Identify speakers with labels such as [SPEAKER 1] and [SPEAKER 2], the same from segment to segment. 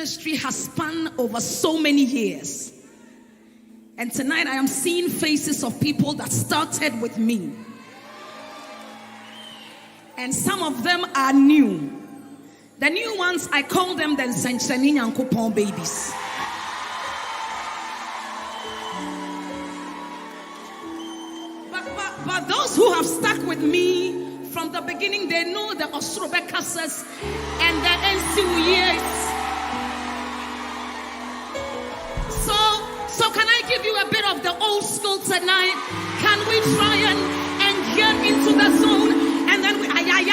[SPEAKER 1] ministry has spanned over so many years. And tonight I am seeing faces of people that started with me. And some of them are new. The new ones, I call them the Nsenchani Nyankopon babies. But those who have stuck with me from the beginning, they know the Osrobekasas and the NCU years. So can I give you a bit of the old school tonight? Can we try and get into the zone? And then we, yeah.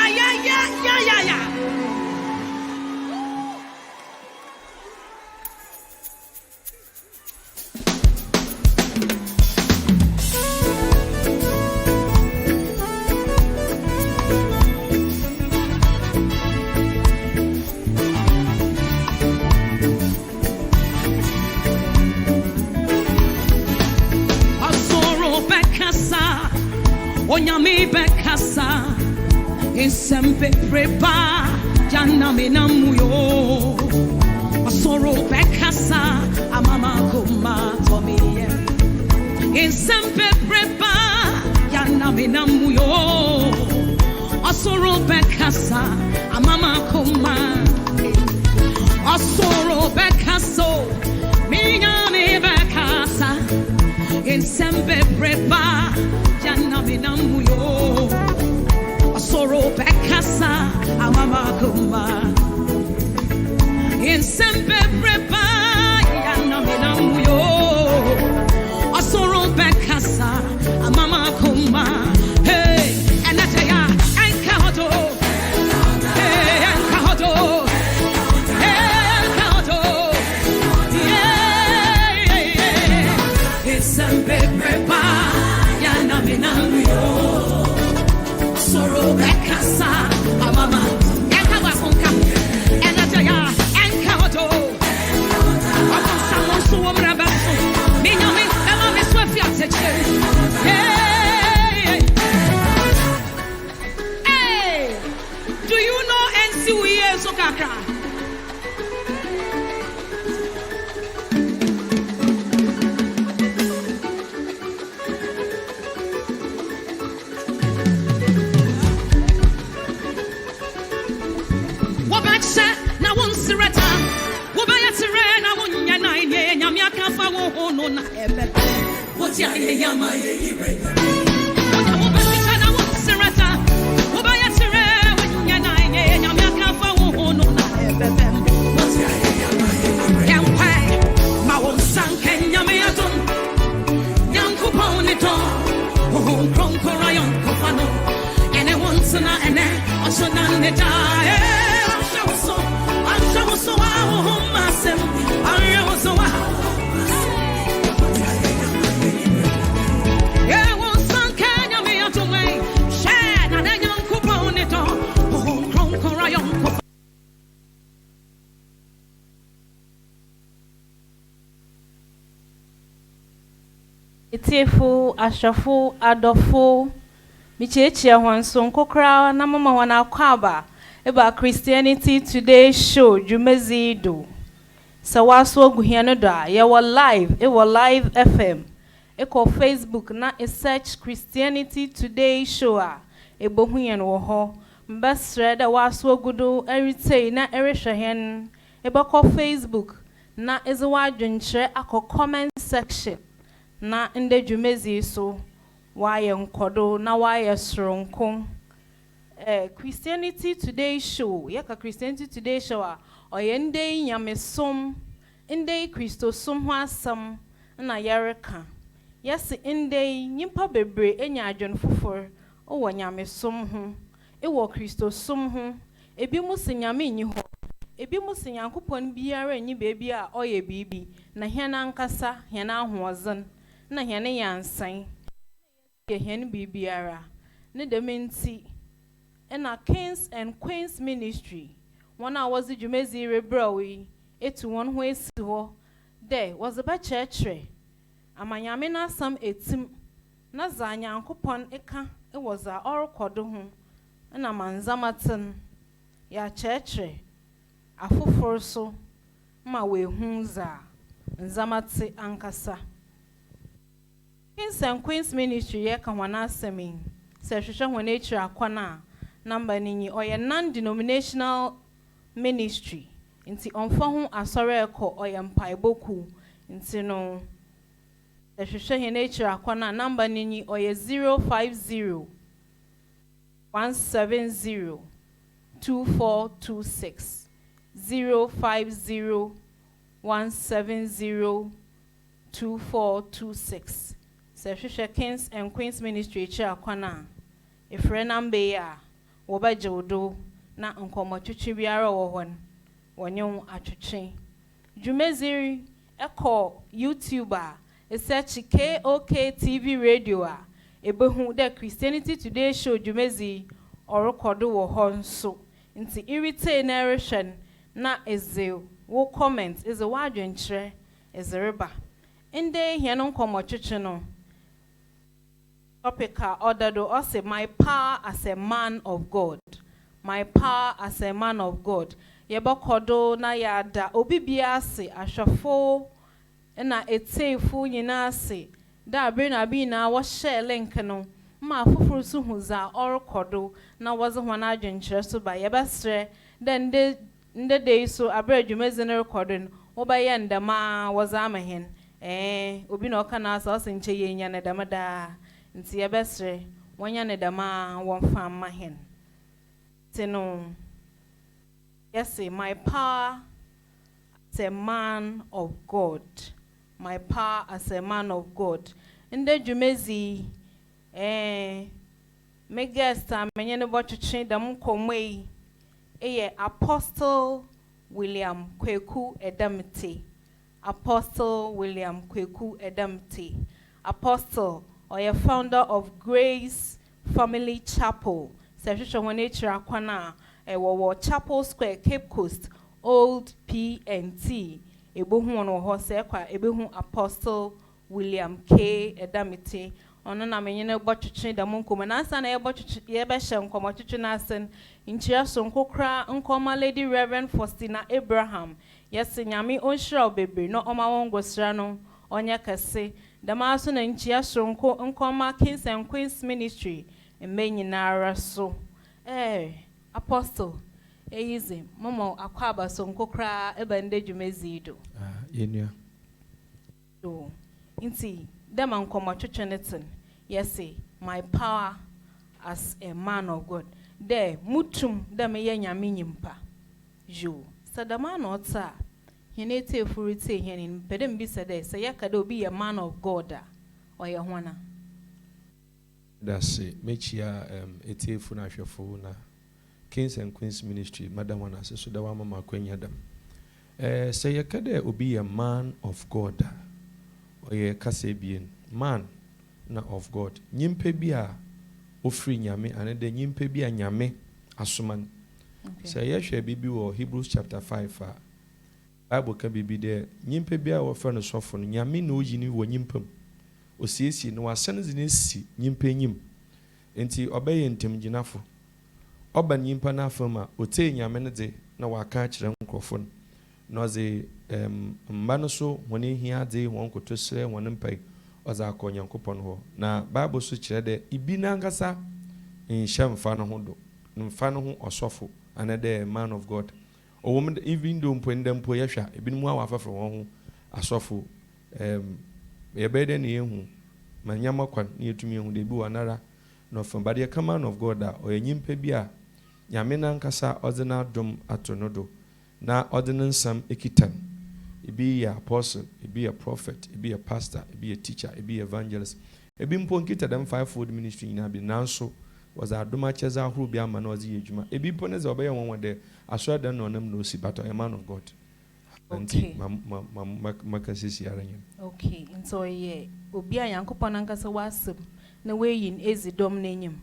[SPEAKER 1] Onyame bekasa insempe preba jana menamuyo asoro bekasa amama kuma tomiye insempe preba jana menamuyo asoro bekasa amama kuma asoro bekaso minyame bekasa insempe preba Namuyo Asoro Bekasa Amama Kumba in Sempe Prepa Namuyo Asoro Bekasa Amama Kumba. Hey, and that's a ya and Kahoto. Hey, and Kahoto. Hey, Kahoto. Yeah. It's Sempe Prepa. Soro bekasa amama yakawa konka enataya enkawoto akonsa monso womrabaso minyame ema meswafia teche hey do you know NCUE so kakra no na ebe what ya yama ye
[SPEAKER 2] Itiefo, Ashafo, Adolfo, Michechia Wanson Kokra, Namama Wana Kwaba, Eba Christianity Today Show, Jumezido. Sawaswo Guhianoda, Yawa Live, Ewa Live FM. Eko Facebook na search Christianity Today Show. Ebo Huyan Woho, Mbasreda Waswo Gudu, Erite na Erishahen. Eba ko Facebook na Ezewa Junche ako comment section. Na inde jumezi so waye nkodo na waye sronko Christianity Today Show yaka Christianity Today Show oyende nyamesom inde Kristo som ho asam na yareka yes inde nyimpa bebre enya adwon fofor o wo nyamesom ho e wo Kristo som ho ebi mu se nyame nyi ho ebi mu se Nyankopon biara nyi bebi a oye bibi na hia nkasa hia na ahozen na hene yansan ye hene bibiara ne dementi na Kings and Queens Ministry one was the Jumezi Rebrawi etu one ho esi ho there was a ba church amanyame na sam etim na za Nyankopon eka e was a orokodo ho na manzamaten ya church afofor so ma we hunza nzamate ankasa. Kings and Queens Ministry ye ka wana asemi se hwehwe ho nature akwana number ninyi oye non-denominational ministry nti onfa ho asore eko oye mpaiboku nti no se hwehwe he nature akwana number ninyi oye 050 170 2426 050 170 2426. Se Kings and Queens Ministry cha kwana efre number ya wo ba jodo na nkomo twetwe biara wo hon wonyon atwetwe dwumeziri eko YouTuber search KOK TV radio a ebehu the Christianity Today show dwumezi orokodo wo hon so nti irite na rehwen na eze wo comment eze wadwenkyere eze reba inde hia no nkomo twetwe no topic ordered us say my power as a man of God. My power as a man of God. Yebokodo na yada obi bia se ahwefo na etefo nyina se da bre na bi na wo share link no ma foforo su huza orokodo na woze hwana adwenkyere so ba yebesre then nde dey so abra adwumezi na recording wo ba ye ndama woze amahen obi na oka na so nche ye nya na damada nti yebesre wonya ne dama wonfa mahen tino yes my power as a man of God, my power as a man of God inde dwumezi me guest amenye ne botwetwe dam komai eye Apostle William Kweku Edamte. Apostle William Kweku Edamte. Apostle or a founder of Grace Family Chapel. Session when nature akwana wo Chapel Square, Cape Coast, Old PNT. Ebuhu ono ho se kwa ebuhu Apostle William K Edamite. Ono na menye ne botwetwe da monko na asa na ye botwetwe ye be hye nkomo twetwe na asen nchia so nkokra nkoma Lady Reverend Faustina Abraham. Yes nyame onhira obebre no oma wongosra no onye kase damaso na nchia so nkoma Kings and Queens Ministry emenyi na ara so Apostle easy momo akwaba so nkokra ebande dwumezido
[SPEAKER 3] yenua
[SPEAKER 2] do inti dema nkoma twetwe netin yes my power as a man of God there mutum dem ye nyame nyimpa jo sadama no ta hinete furite henin pedem bi sede se yakada obi ye man of God or ye hwana
[SPEAKER 3] that's it mechia etefu na hwefo na Kings and Queens Ministry madam wana so da wa mama kwanya dam se yakada obi ye man of God or ye kase bien man na of God nyimpe bia ofri nyame anede nyimpe bia nyame asoman se yehwe bibi wo Hebrews chapter 5 Bible ka bibi de nyimpe bia wo fa no sofo no nyame na oyini wo nyimpam osiesi no wasen zine si nyimpe nyim enti obeye ntem ginafo oba nyimpa na afama ote nyame ne de na waka kire nkrofo no ze mba no so woni hia de won kotosre won mpai oza akonya nkopon ho na Bible so kire de ibi na ngasa nhya mfa no ho do mfa no ho osofo another man of God or woman even though mpo yahwa ebinumu awafafro won ho asofo yebede ne yehu manyama kwan ne yetumi ehu de bi wanara no from bade man of God a oyanyimpa bi a nyame na nkasa odina dom atonodo na odina nsam ekitan ebi ya apostle ebi a prophet ebi a pastor ebi a teacher ebi evangelist ebi mpo nkita dem fivefold ministry na bi nanso was a doma cheza ahuru bi ama na ozi yedwuma ebi mpo ne ze obeye won de aso da no nam no si but a man of God.
[SPEAKER 2] Okay.
[SPEAKER 3] Makasisi aranya.
[SPEAKER 2] Okay, so ye obi a yankopon ankasa wasem na weyin ezidom n'enyim.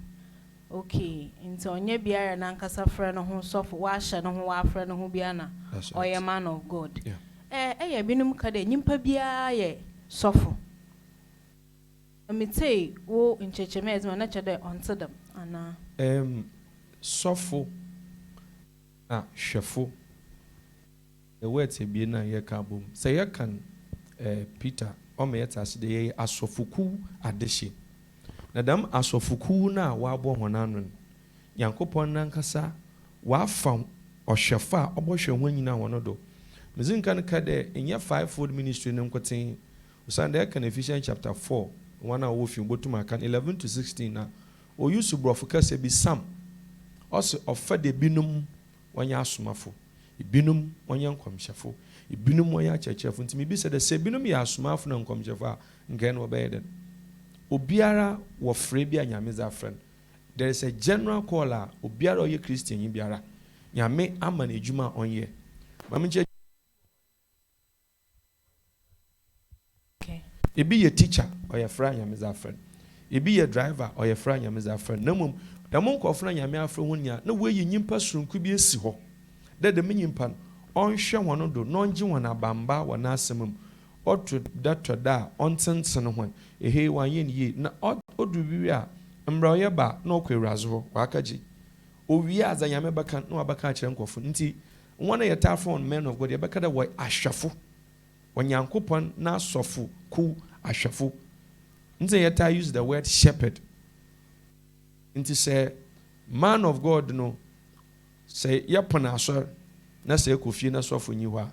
[SPEAKER 2] Okay, nti onye biara na ankasa frɛ no ho sofo wa hye no ho wa frɛ no ho bia na oye man of God. Yeah. Binum ka de nyimpa bia ye sofo. Amitei wo nchecheme ezma na chede onto them ana.
[SPEAKER 3] Sofo na hwefo the words be na ye ka bom say ye can Peter o me yetase de ye asofuku adehye na dam asofuku na wa abo honano Yankopon nankasa wa fa ohwefa obohwe ho nyina wono do mezinka ne ka de enye fivefold ministry ne nkoten usande kan Ephesians chapter 4 one a wo fi botum kan 11 to 16 na o yusu brofu ka se bi sam also ofa de binum wanya asomafo ibinum wanya nkomhyefo ibinum wanya chechefo ntimi bi se de se binum ya asomafo na nkomhyefo a ngen wo be den obiara wo frɛ bi anyameza friend there is a general caller obiara oye Christian yin biara nyame ama na ejuma onye mamje ebi ye teacher oye fra nyameza friend ebi ye driver oye fra nyameza friend namum da mon ko fra nyame afra honya na weyi nyimpa surunku bi esi ho de nyimpa onhwe wono do no ngi wona bamba wona asemum otu da ontenten ho ehe wanye ni na odu biwi a mbra oye ba na okwewurazo ho wakaji owie aza nyame baka na wabaka kire nkofo nti wona ye tafon men of God ye baka da wo ahwafo wanyankopon na asofo ku ahwafo nti ye ta use the word shepherd nti say man of God no say yapona aso na say kofie na sofo nyi ho a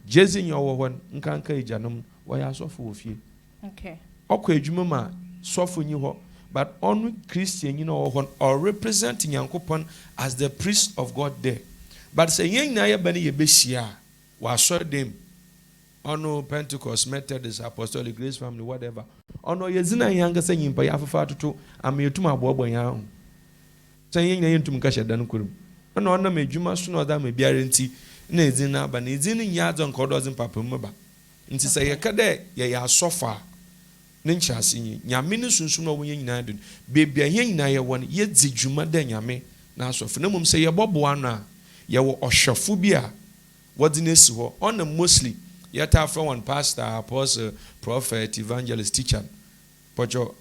[SPEAKER 3] jezi nyo wo hon nkanka ejanom wo ya sofo ofie
[SPEAKER 2] okay
[SPEAKER 3] okwa edwuma ma sofo nyi ho but on Christian you know or represent Yankopon as the priest of God there but say yen na ye bani ye behia wa so dem ono Pentecost Methodist Apostolic Grace Family whatever ono ye zina yanga say nyimpa ya afafa atoto ametum abobo yan ho say yen na yentum ka hyedan kurum ono na medwuma so no da ma biare nti na ezina ba na ezina nya adzo nka odozin papa mu ba nti say ye ka de ye ya sofa ninchasi nyi nyame ne sunsun no wonye nyina do bebia ye nyina ye won ye dzidwuma da nyame na asofu na mum se ye bobo ano a ye wo ohwefo bi a wodi na si ho on mostly ye ta from one pastor apostle prophet evangelist teacher pojo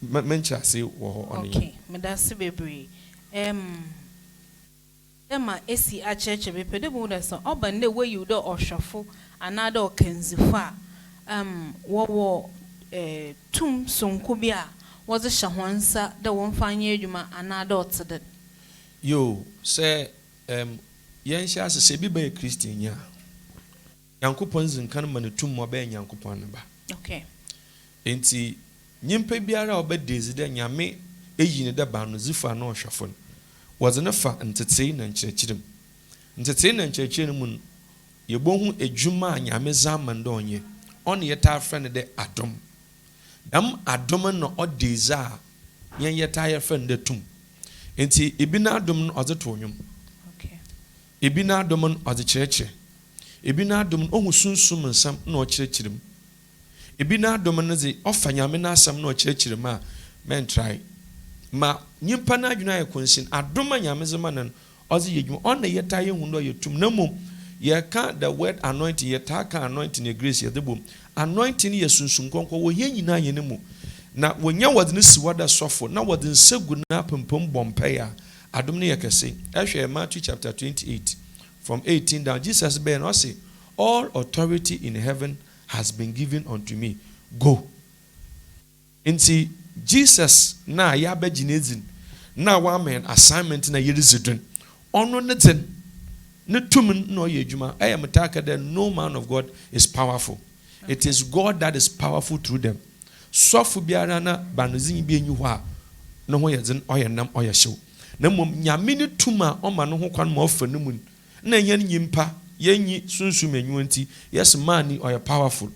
[SPEAKER 3] menchasi wo ho on
[SPEAKER 2] okay me da se bebre ema esi a church be pede mu da so oba ne we you do ohwefo anada okanzifo a wo tum sonko bi a woze hwansa da won fanye adwuma anada otede
[SPEAKER 3] yo say yen sha se bi ba Christian ya Yankopon zinkan ma ne tum mo ba Yankopon ne ba
[SPEAKER 2] okay
[SPEAKER 3] enti nyimpa biara obedezi da nyame eyi ne da ba no zifa na ohwefo woze ne fa ntete na nkyerɛkyerɛm ntete na nkyerɛkyerɛm mu ye bohu adwuma nyame zaman da onye on ye ta friend de adom dam adom no odeza yen ye ta ye friend de tum enti ebi na adom no ozeto nwum
[SPEAKER 2] okay
[SPEAKER 3] ebi na adom no oze kyerɛkyerɛ ebi na adom no ohu sunsum nsam na okyerɛkyerɛm ebi na adom no ze ofa nyame na asam na okyerɛkyerɛm a men try ma nyimpa na adwuna ye konsin adom nyame zema nan oze yedwuma on na ye ta ye hu no ye tum na mom ye ka the word anointing ye ta ka anointing e grace ye debom anointing ye sunsun konko wo ye nyina ye ne mu na wonya wode ne si wada sofo na wode nsegu na pempom bompa ya adom ne ye kese ehwe Matthew chapter 28 from 18 down Jesus be no say all authority in heaven has been given unto me go nti Jesus na ya ba ginezin na wa men assignment na ye rezidun ono ne ten ne tum no ye adwuma I am taka that no man of God is powerful. Okay. It is God that is powerful through them. Sofu biara na banozin bi enyu ho a no ho ye zin oyenam oyehyew. Na mom nyame ne tum a o ma no ho kwan ma ofa no mun. Na yen nyimpa yenyi sunsum enyu nti yes man or powerful.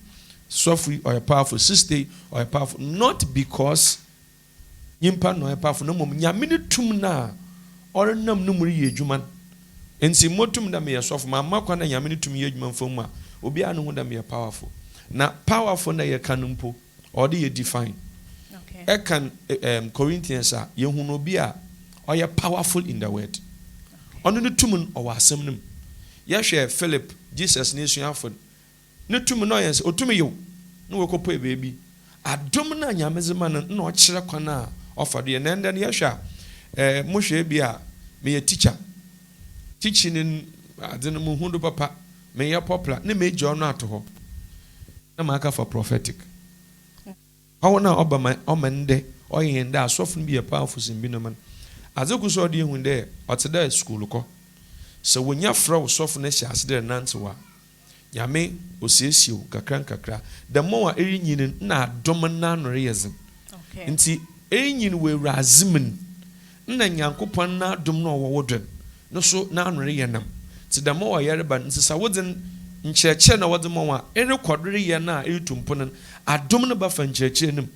[SPEAKER 3] Sofu or powerful sister or powerful not because nyimpa no powerful no mom nyame ne tum na or nam no muri ye adwuma ensi motum da me yesof ma makwa na nyame ne tum ye adwuma mfom a obi anu hu da me powerful na powerful na ye kanumpo or the ye define okay can Corinthians a ye hu no bi a or ye powerful in the word onu ne tum o wasem nim ye hwe Philip Jesus ne suafo ne tum no ye otum ye no we kopo ebebi adom na nyame zema no na o kire kwana ofado ye na nda ne ye hwe mo hwe bi a me ye teacher teaching in adeno mu hundu papa me ya popular ne me jo no ato ho na maka for prophetic how na omende oyende asofo bi e powerful sim bi no man azeku so de ehun de oteda school ko so wonya fra osofo na hia ase de nantewa nyame osiesiu kakra the more erinyin na adom na anore yezin nti erinyin we razimin na nyankopon na adom na owodwen no so na anore yenam ti the more yereba nti sa wodin ncheche na wodin mo wa erekodre ye na etumponen adom na ba fa ncheche nim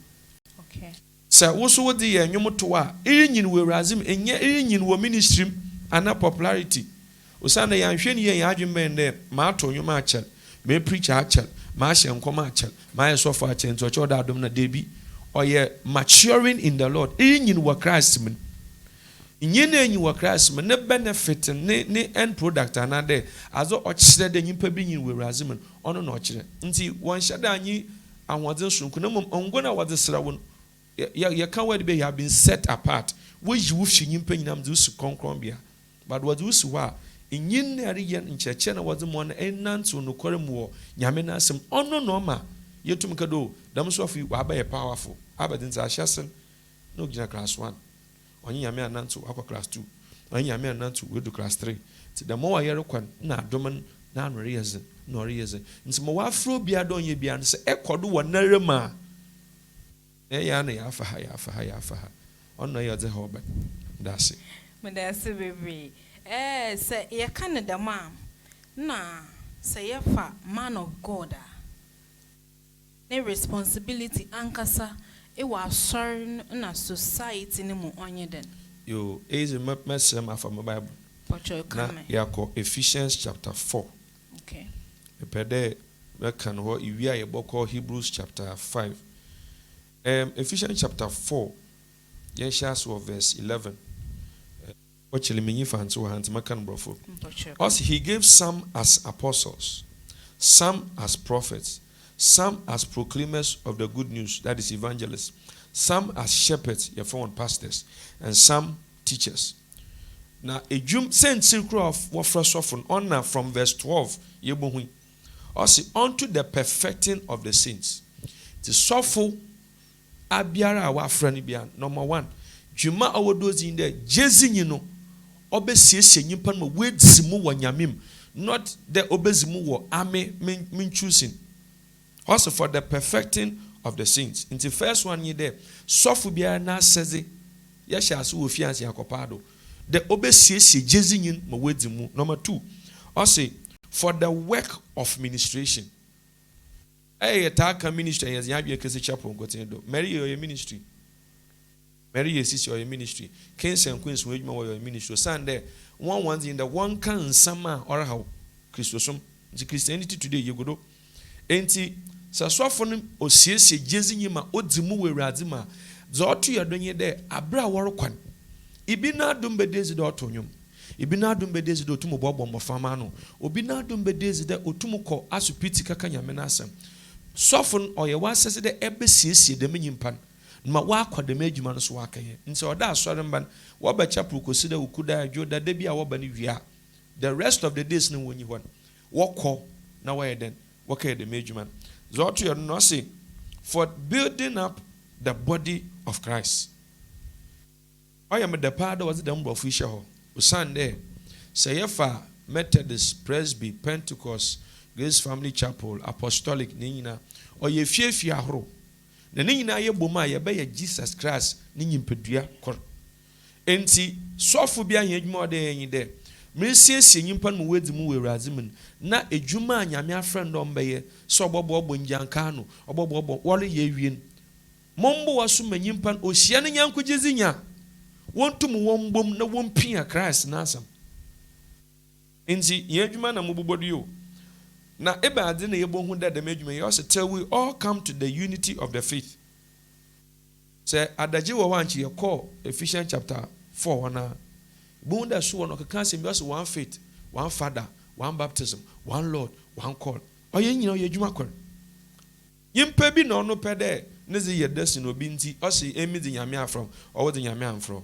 [SPEAKER 3] sa woso wodi ye nwomoto a erinyin we razim enye erinyin wo ministry ana popularity osana ya nhwe ni ye adwembe nde ma ato nwoma achel me preacher achel ma ahye nkoma achel ma yeso achel nto cho da adom na debi oye maturing in the Lord erinyin wo Christ min nyina enyi wo Christ min ne benefit ne end product anade azo ochire de nyimpa bi nyin we razim ono na ochire nti won hyada anyi ahwodze sunku na mom ongona wodze sra won ya can word be you have been set apart we you fi nyimpa nyinam de usu konkron bia but what usu wa inyin na riye ncheche na wodze mo na enanto no koremu nyame na asem ono no ma yetum kado dam so afi wa ba ye powerful abedin za hyasen no gina class 1 onyi nyame ananto akwa class 2 onyi nyame ananto we do class 3 ti the more yere kwan na adoman na anore yeze no ore yeze nti mo wa afro bia don ye bia se ekodo wo narema ya na ya fa ha ono ye ze hobe dasi
[SPEAKER 2] medase bebre se ye Canada ma na se ye fa man of God ne responsibility ankasa e wa sorry na society ne mo onye den
[SPEAKER 3] yo eze mesem afa my Bible na yako Ephesians chapter 4
[SPEAKER 2] okay
[SPEAKER 3] pede we kan ho iwia ye boko Hebrews chapter 5 Ephesians chapter 4 yes of verse 11 actually many fans who hands makan brofo also he gave some as apostles, some as prophets, some as proclaimers of the good news, that is evangelists, some as shepherds, your foreign pastors, and some teachers. Now a jum sent circle of what first often honor from verse 12 yebuhui also unto the perfecting of the saints. The soulful abiara wa friend bia number 1 juma awodozi in there jezi you know obesiesie nyimpa no wedzimu wo nyamem not the obezimu wo ame min choosing also for the perfecting of the saints. In the first one you there sofu bia na seze ya sha so ofianse akopado the obesiesie jezi nyin mo wedzimu. Number 2 also for the work of ministration. Hey, attack ministry as yabi ekese chapel ngotindo Mary your ministry, Mary your sister your ministry, kings and queens we your ministry. Sunday one in the one can sama or how Christosum the Christianity today you go do enti sasofo osiesie jezi nyima odzimu we radima zoto yadonye de abra worokwan ibi na dumbe dezi do otonyum ibi na dumbe dezi do otumo bobo mofama no obi na dumbe dezi de otumo ko asupiti kaka nyame na asem sofon oye wasese de ebesiesie de menyimpan ma wakwa de medjuma no so wakaye nse oda asore mban wo ba chapel ko sida ukuda adwoda de bia wo ba ne wia the rest of the days no wonyi hon wokọ na waye den wakaye de medjuma zoto yo no say for building up the body of Christ. I am the part was the number of Ishaho. Sunday, Sayefa, Methodist, Presby, Pentecost, Grace Family Chapel, Apostolic, Nina, or ye fear fiahro. The Nina ye boma ye be Jesus Christ, Nin Pedria Cor. Enti, Sophobia yedmore day in there. Mercy, Simpan Muwed Muwe Raziman, na a Juma, Yamia friend on Baye, so Bobo Yankano, or Bobo Wally Yavin. Mombo asume nyimpan osiane nyanko jezinya wontum wombom na wompia Christ nasam enzi yedwuma na mobobodi yo na eba ade na yebo hu da da medwuma yo say tell we all come to the unity of the faith. Say adaje wo wanchi ye call Ephesians chapter 4 na bunda so no kaka say because one faith, one father, one baptism, one Lord, one call oye nyina yedwuma kwar yimpa bi na ono pede nezi ye destiny obi nti o se emi di nyame afrom o wo di nyame amfro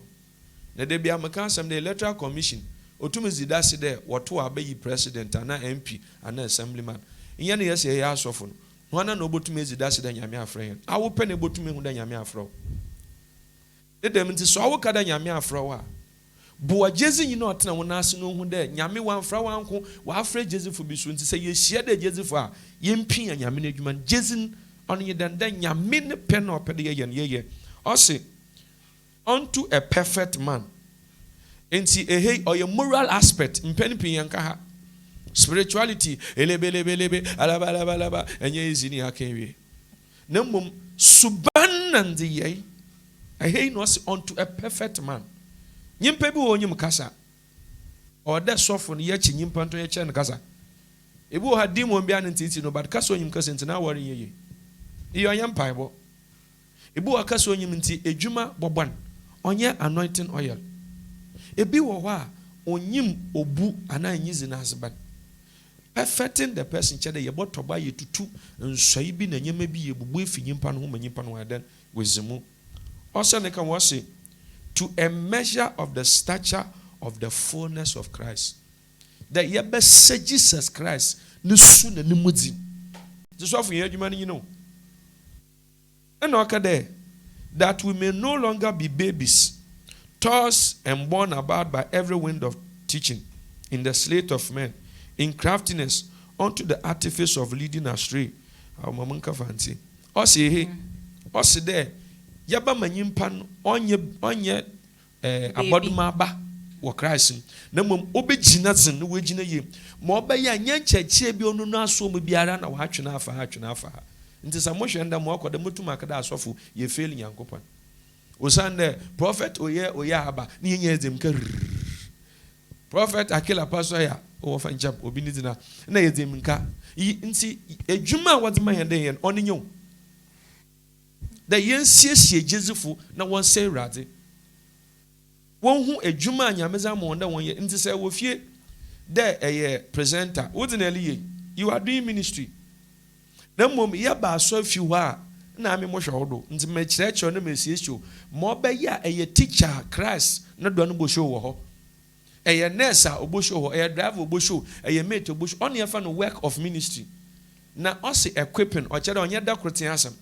[SPEAKER 3] na de bia meka asem the electoral commission otumi zidase de woto abayi president ana MP ana assemblyman inya ne yesi ya asofo no wana no botumi zidase de nyame afra yen awo pe ne botumi hu de nyame afra dedem nti so awo ka de nyame afra wa boa jezi nyina otena wo nase no hu de nyame wanfra wanko wa afra jezi fo bi so nti se ye hia de jezi fo a yempi ya nyame na adwuma jezi on ye dan nyame ne pe na opede ye ose unto a perfect man. Enti or your moral aspect mpeni pinyanka ha spirituality elebelebelebe alaba enye izini hakenwe namum suban nande ye no say unto a perfect man nyimpa bi wo nyim kasa or that sofo no ye chi nyimpa nto ye che ne kasa ebi wo ha demon bi an ntiti no but kasa onyim kasa ntina wori ye iyo anya mpaibo ebi wo kasa onyim nti edwuma bobon onye anointing oil ebi wo hɔ a onyim obu ana nyizi na asban perfecting the person chede ye botoba ye tutu nsɔyi bi na nyema bi ye bubu efi nyimpa no ho nyimpa no adan wezimu ɔsɛ ne kan wɔ se to a measure of the stature of the fullness of Christ that ye be Jesus Christ ne su na ne mudi disofo ye adwuma no nyino ɛna ɔka dɛ that we may no longer be babies tossed and borne about by every wind of teaching, in the sleight of men, in craftiness, unto the artifice of leading astray. Ose there, yaba manyimpan onye aboduma ba wo Christ. Na mom obegina zin no wegina ye. Ma obaya nya ncheche bi onu no aso mu biara na wa atwena afa. Nti sa mo hwenda mo akoda mutuma akada asofo ye fail nyankopon. Osande prophet oye aba ni yenye ezem ka prophet akila pastor ya o fa njab obi ni dina na ezem nka nti edwuma wadima yende yen oninyo da yen siesie jezifu na won say rade won hu edwuma anyameza mo nda won ye nti say wo fie da presenter ordinarily you are doing ministry na mom ya ba so fi ho a na me mo hwodo nti me kyerɛkyerɛ no mesiecho mo bɛya teacher Christ na do no bo show wo ho nurse a obo show ho driver obo show mate obo show on yefa no work of ministry na ose equipping o kyerɛ onye da kroten asem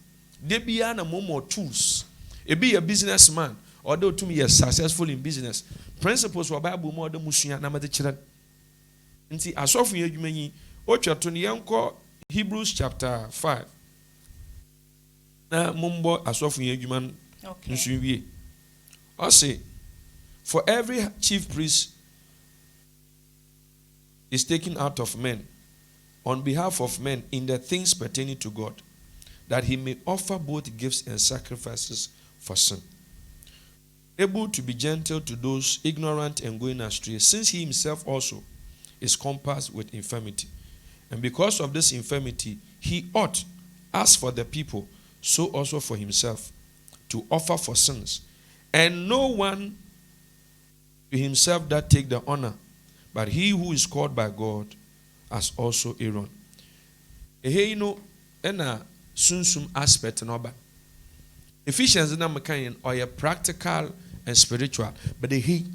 [SPEAKER 3] de bia na mo tools ebi a businessman or do to me successful in business principles wa bible mo do musua na mate kyerɛ nti asofo ye adwumanyi o twato ne yenko Hebrews chapter 5 na mumbo asofo ye adwuma nso wie o say for every chief priest is taken out of men on behalf of men in the things pertaining to God, that he may offer both gifts and sacrifices for sin, able to be gentle to those ignorant and going astray, since he himself also is compassed with infirmity. And because of this infirmity, he ought, as for the people, so also for himself, to offer for sins. And no one to himself that take the honor, but he who is called by God, as also Aaron. Ehe no ena sunsum aspect no ba. Ephesians na mekain or practical and spiritual, but ehe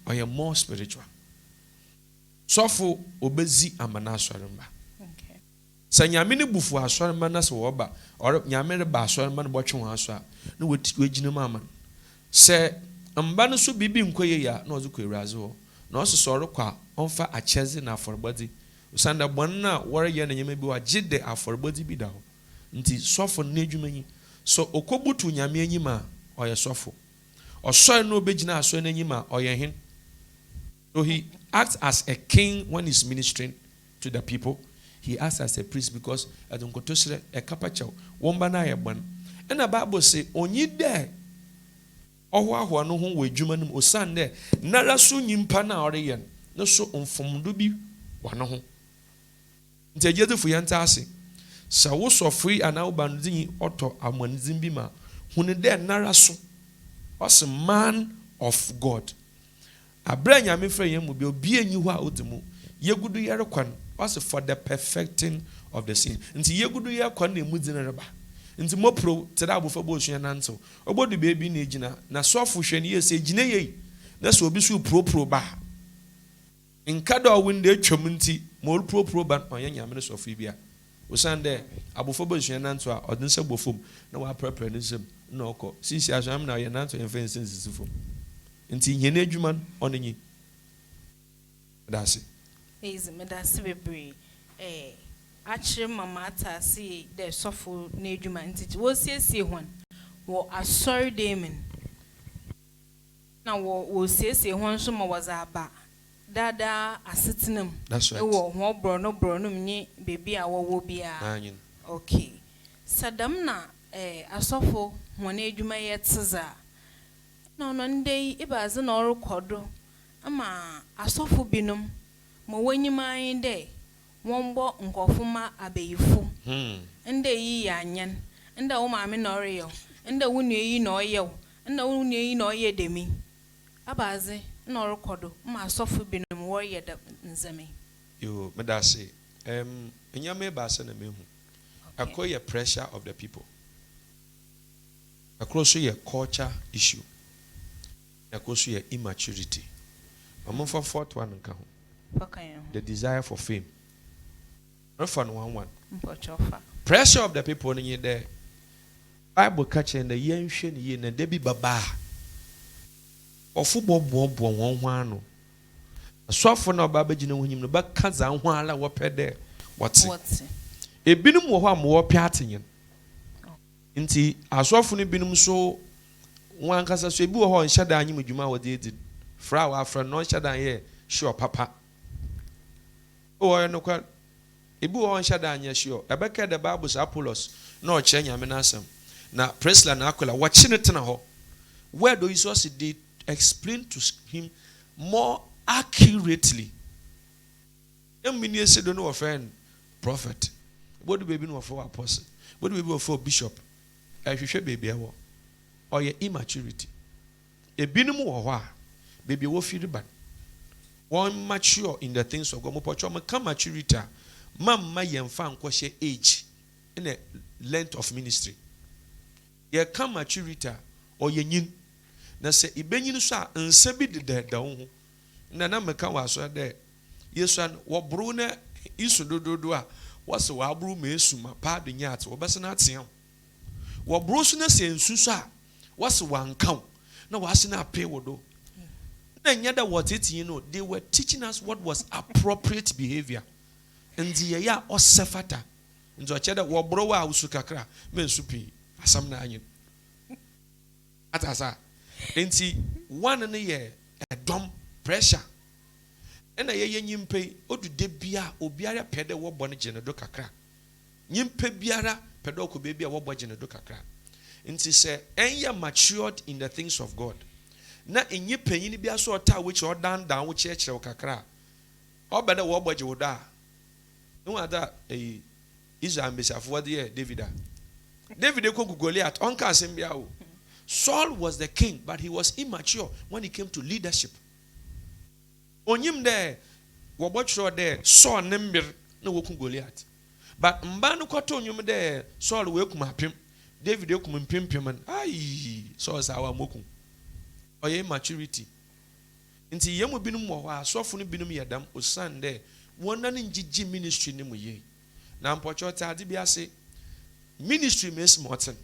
[SPEAKER 3] or more spiritual. Sofo obezi amana asọrọmba.
[SPEAKER 2] Okay.
[SPEAKER 3] Sa nyame ne bufu asọrọmba na se wo ba or nyame ne ba asọrọmba ne botwe ho aso a na wegina mama. Se mba no so bibi nkoye ya na ozu kweraze ho. Na ososoro kwa onfa acheze na aforbody. Usanda bonna wore ye na nyame bi wa gide aforbody bi da ho. Nti sofo na adwumanyi. So okobutu nyame anyima oye sofo. Osoy no obegina aso na anyima oye hin. So he acts as a king when he's ministering to the people. He acts as a priest because adunkotosre e kapachaw womba na ye bon. And the Bible say onyi de ohwa no ho wadwuma nim osande nara so nyimpa na ɔreyɛ no so mfomdo bi wa no ho. Nti agyedefu yɛnta ase sa wo sɔfoi ana wo bandin ɔtɔ amanzin bi ma hunu de nara so was man of God. Abra nyame fra yɛn mu bi obi anyi hɔ a odimu yegudu yɛre kwan was for the perfecting of the sin. Nti yegudu yɛre kwan na emu din reba. Nti mopro tada abofo bo hwɛ nanto obodu beebi na ejina na sofo hwɛ ne yese ejina yei na so obi so pro ba nkada winde twomnti mol pro ban ɔyɛ nyame no sɔfo bia osande abofo bosua nanto a ɔde nsa bofom na wa prepare ne nsam na ɔkɔ sisi asam na ɔyɛ nanto yɛmfa nsa nsisifom nti nyene adwuma no ɔno nyi dase
[SPEAKER 2] Is medase bebre achire mama atase de sɔfo na adwuma nti wo siesie hon wo asɔre demen na wo siesie hon so ma wazaba dada asetenam wo ho bro no mnye bebi a wo bia okay sadam na asɔfo hon adwuma yɛ tseza no ndey ibaze na ɔrekɔdo ama asɔfo binom ma wanyiman de wombo nkofuma abeyifo nde yi yanyen nda wo maame na ɔreyɛ nda wo nua yi na ɔyɛ nda wo nua yi na ɔyɛ demi abaze na ɔrekɔdo ma asɔfo binom wɔyɛ da nzame
[SPEAKER 3] yo medase enyame ba se na mehu akoye pressure of the people across your culture issue across your immaturity for fourth one nka ho the desire for fame refer no one pressure of the people in there Bible catching the yenhwe ne ye na debi baba ofubo bobo won hwan no asofo na oba bagina honyim no ba kaza hwan ala wo pede wote ebinum wo ho am wo pe atenyen nti asofo no binum so wan kasa so ebi wo ho nhyada anyim adwuma wo de edi fra wa fra no nhyada ye sure papa o no kwa ebi wo ho nhyada anya sure ebeka the Bible Apollos na o che nyame na asem na Priscilla na Aquila watch ne tena ho where do Jesus did explain to him more accurately emini se do no offend prophet what do baby no for apostle what do baby for bishop ehwehwe baby awo or your immaturity ebinum wo ho a baby wo firi ban one mature in the things of God mo pocho mo come maturity mamma yemfa nkɔhye age in a length of ministry ye come maturity or ye nyin na se ibenyin so a nsa bi de da wo ho na meka wa so de yesu an wo bro na isu dododo a wose wa bro ma esu ma pa de nyat wo bese na ateam wo bro so na se nsu so a wose wa nkan na wase na ape wodo na nya da what it you know they were teaching us what was appropriate behavior and the ya osefata nzo cheda wo bro wa usu kakra me nsu pi asam na anyi atasa enti one ne ye dom pressure ena ye nyimpe odude bia obiara pede wo bɔ ne gene do kakra nyimpe biara pede okɔ be bia wo bɔ gene do kakra enti se enya matured in the things of God na enye panyin bia so ɔta which or down wo kyerɛkyerɛ wo kakra ɔbɛda wo bɔ gye wo da no ada Israel mbesiafo de David ekɔ Goliath onka asem bia wo Saul was the king but he was immature when it came to leadership onyim there wo bɔ kyerɛ there Saul ne mmir na wo ku Goliath but mba no kɔtɔ onyum there Saul we kum apem David ekum mpempem ai Saul sa wa mokum oye maturity nti yemu binum wo ha sofo no binum yedam osan de wona ne ngigi ministry ne mu ye na mpocho ta ade bi ase ministry mes moten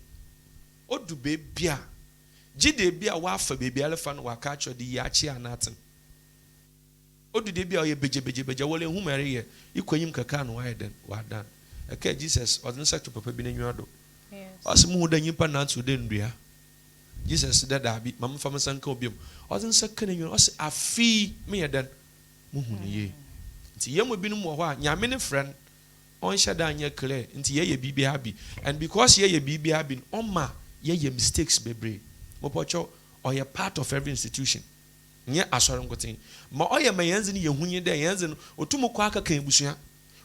[SPEAKER 3] odu be bia gide bia wa fa be bia lefa no wa ka cho de ya chi anaten odu de bia oye beje wole hu mere ye ikwanyim kaka no wa eden wa dan eka Jesus odin se to papa bi na nwado yes asemu da nyimpa na nso de ndua Jesus da bi mam fam sanka obiam odin se kana nyu o se afi me yeden muhunu ye nti yemu binum wo ho a nyame ne friend on shada anya clear nti ye bibia bi and because ye bibia bi on ma ye mistakes bebre mo pocho or ye part of every institution nye asore ngoten ma oye ma yenze ne yehunye de yenze no otum kɔ aka kan busua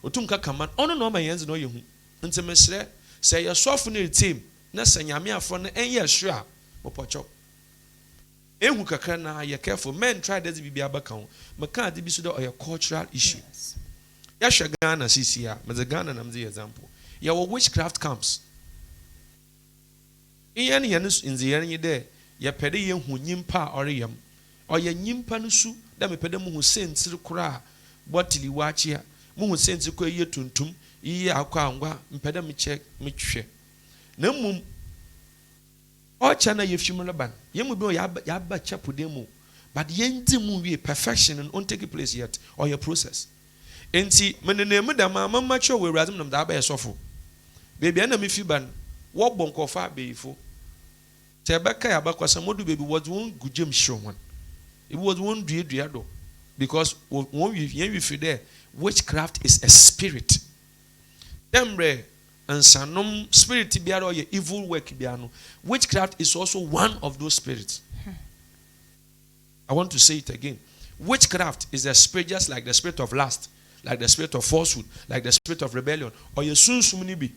[SPEAKER 3] otum ka kaman ono no ma yenze no yehu nti mesre se ye sofo ne team na se nyame afro no enye hwe a mo pocho ehu kakra na ye careful men try that bibia baka ho meka ade bi so de oye cultural issue ya hwe Ghana sisia me the Ghana na mze example ya wo witchcraft camps iyan yan nzi yan de ya pede ye hu nyimpa oreyam oye nyimpa no su da me pede mu hu sentiri kura bottle wachi a mu hu sentiri ko ye tuntum yi akwa angwa mpede me check me hwe na mum o chana ye fim leban ye mu bi ya ba chapude mu but yendi mu wi perfection won't take place yet or your process enti menene mu da mama macho we razum nam da ba yesofo baby na me fi ban wo bonkofa beifo tebeka ya ba kwasa modu baby was one gujem show one it was one dua do because when we feel there witchcraft is a spirit demre and sanom spirit biara or evil work biano witchcraft is also one of those spirits. I want to say it again. Witchcraft is a spirit just like the spirit of lust, like the spirit of falsehood, like the spirit of rebellion, or your soon sumini be.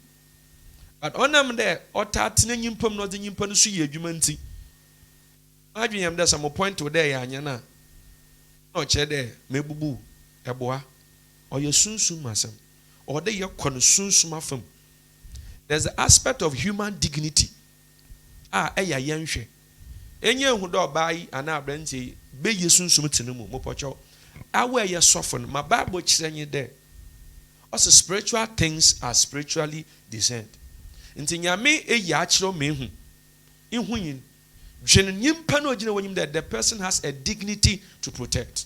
[SPEAKER 3] But on them there, or tartine yimpum not the yimpan su ye jumanti. I dream there's some point to there, Yana. No chede, mebubu, eboa, or your soon sumasam, or they your consume sumafum. There's the aspect of human dignity. Eya yanshe. Enye hu do bai ana abranti be yesu nsum tinemu mo pocho awe ye soften my bible chirenye there also spiritual things are spiritually discerned nti nyame eyi achiro mehu ihu yin dwen nyimpa no ogina wonyim that the person has a dignity to protect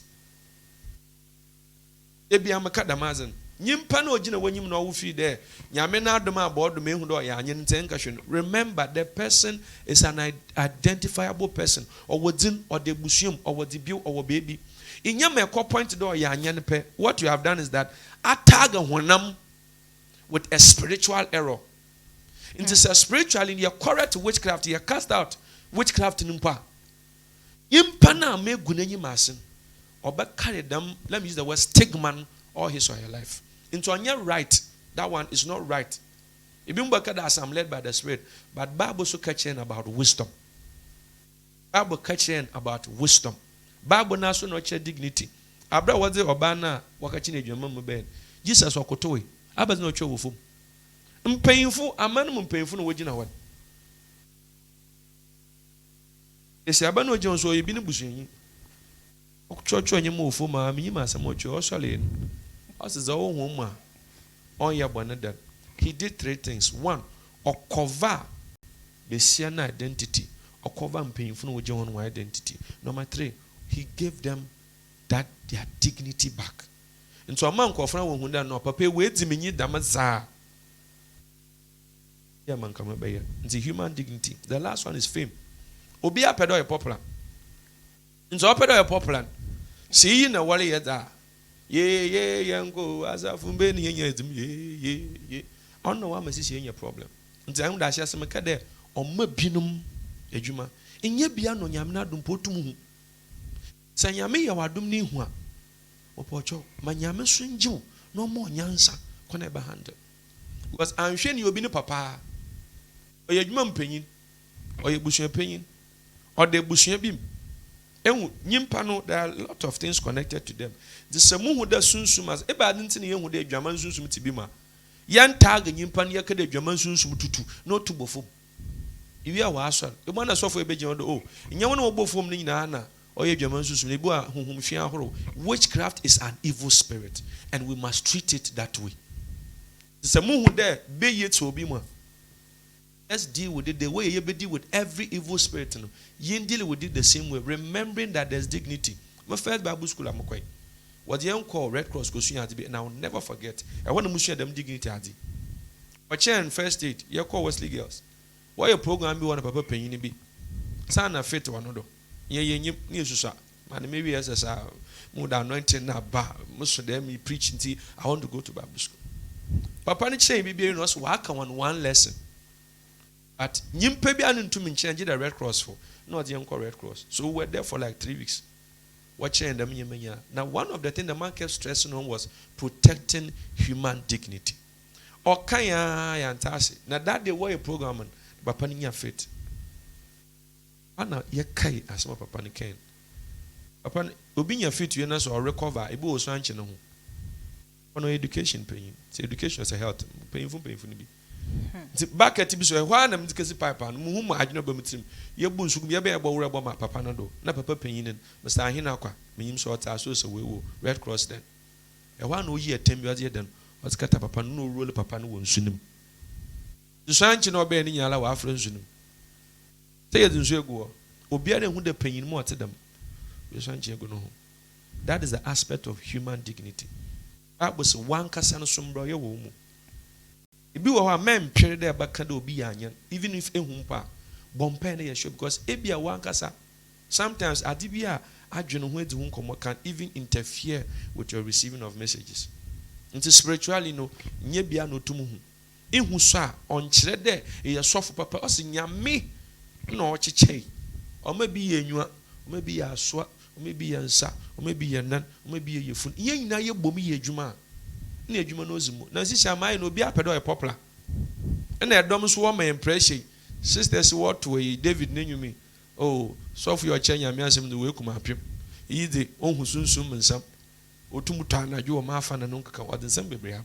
[SPEAKER 3] ebi amaka damazen nyimpa no ogina wonyim no wo fi there nyame na adom abodo mehu do ya anyen nten kahwe. Remember the person is an identifiable person or within or the busium or what the bill or baby in your point do ya anyen pe. What you have done is that atag honam with a spiritual error. It is a spiritual in your correct witchcraft you cast out witchcraft nimpa yimpa na me gunanyi masin or back carry them. Let me use the word stigma or his or her life into on your right. That one is not right. Even as I'm led by the Spirit, but Bible so catching about wisdom. Bible catching about wisdom. Bible now so not share dignity. Abra was the Obana wakachine German bed. Jesus wakotoe. Abas no show with painful, a man painful no wajina one. They say Abano Jones or you been bushing. Church on your move for my mima some more Joshua. Us is our woman. On your bonnet. He did three things. One, or cover the Siena identity, or cover and painful with your own identity. Number three, he gave them that their dignity back. And so a man called Frank who no papa wait to me damaza. Yeah, man, come up here. The human dignity. The last one is fame. Obia pedo a popular. And so pedo a popular. See in a wally at that. Ye, yango, as a fumbeni, ye. I don't know why my sister in your problem. And the young dash as a macade or mabinum, a juma. In ye biano yamna dum potum. Sanyami, you are dum ni hua. O pocho, my yaman swing you, no more yansa, coneba handle. Because I'm sure you be no papa. Or your mum penny, or your bush opinion, or the bush beam. And Nimpano, there are a lot of things connected to them. The Samu who does soon sumas, Eba didn't see who they German Susum Tibima. Yan tag and Yimpan Yaka German Susum tutu, no to bofum. If you are wasson, the one I saw for a bed on the O. In your one bofum Nina, or your German Susum, whom she are. Witchcraft is an evil spirit, and we must treat it that way. The Samu who there, be it so be more. Let's deal with it the way you deal with every evil spirit. You deal with it the same way, remembering that there's dignity. My first Bible school, I'm quite. What the young call Red Cross goes to be, and I will never forget. I want to share them dignity. But chair and first aid, you call Wesley girls. Why your program be one of Papa Penny be? Sana fit to another. Ye, and maybe as a more than 19 now, most of them me preaching tea. I want to go to Bible school. Papa ni say maybe you us work on one lesson. At Nyimpe be an to me change the Red Cross for not the young Red Cross. So we were there for like 3 weeks. Watching them. Now, one of the things the man kept stressing on was protecting human dignity. Or Kaya Yantasi. Now, that they were a program, but Paninya fit. Anna, ye Kai as my Papa Nikan. Upon Obinia fit, you know, or recover, a bow sanction on education paying. So, education is a health, painful. The bucket is why I'm the pipe and whom I know about him. Your boons will be a bear about my papa no, not papa penny, Mr. Hinaka, means what I saw so we will Red Cross then. A 1 year 10 years then, what's cut up papa no roll papa no one soon. The Sanchi no be any yellow affluence in him. Say it in Zugo, or be who the penny more to them. The Sanchi go home. That is the aspect of human dignity. That was one Cassano Sombra, your woman. If you are a man, period there, but can be yanyan, even if a humpa, bompene show because it be a one cassa. Sometimes Adibia, I don't know where the home can even interfere with your receiving of messages. Into spiritually, no, nyebia no tumuhu. In who saw on Chede, a soft papa, or sing me, no chiche, or maybe a new, maybe a swat, maybe a sa, or maybe a nun, maybe a your food. Ye na ye bomi ye juma. Near Jumanosimo. Now, this is my no be a pedo poplar. And their doms warm my impression. Sisters, what to a David Nenumi. Oh, so for your chain, I'm asking the way come up him. He the own who soon sum and some. O Tumutana, you are my fan and uncle, what the same baby.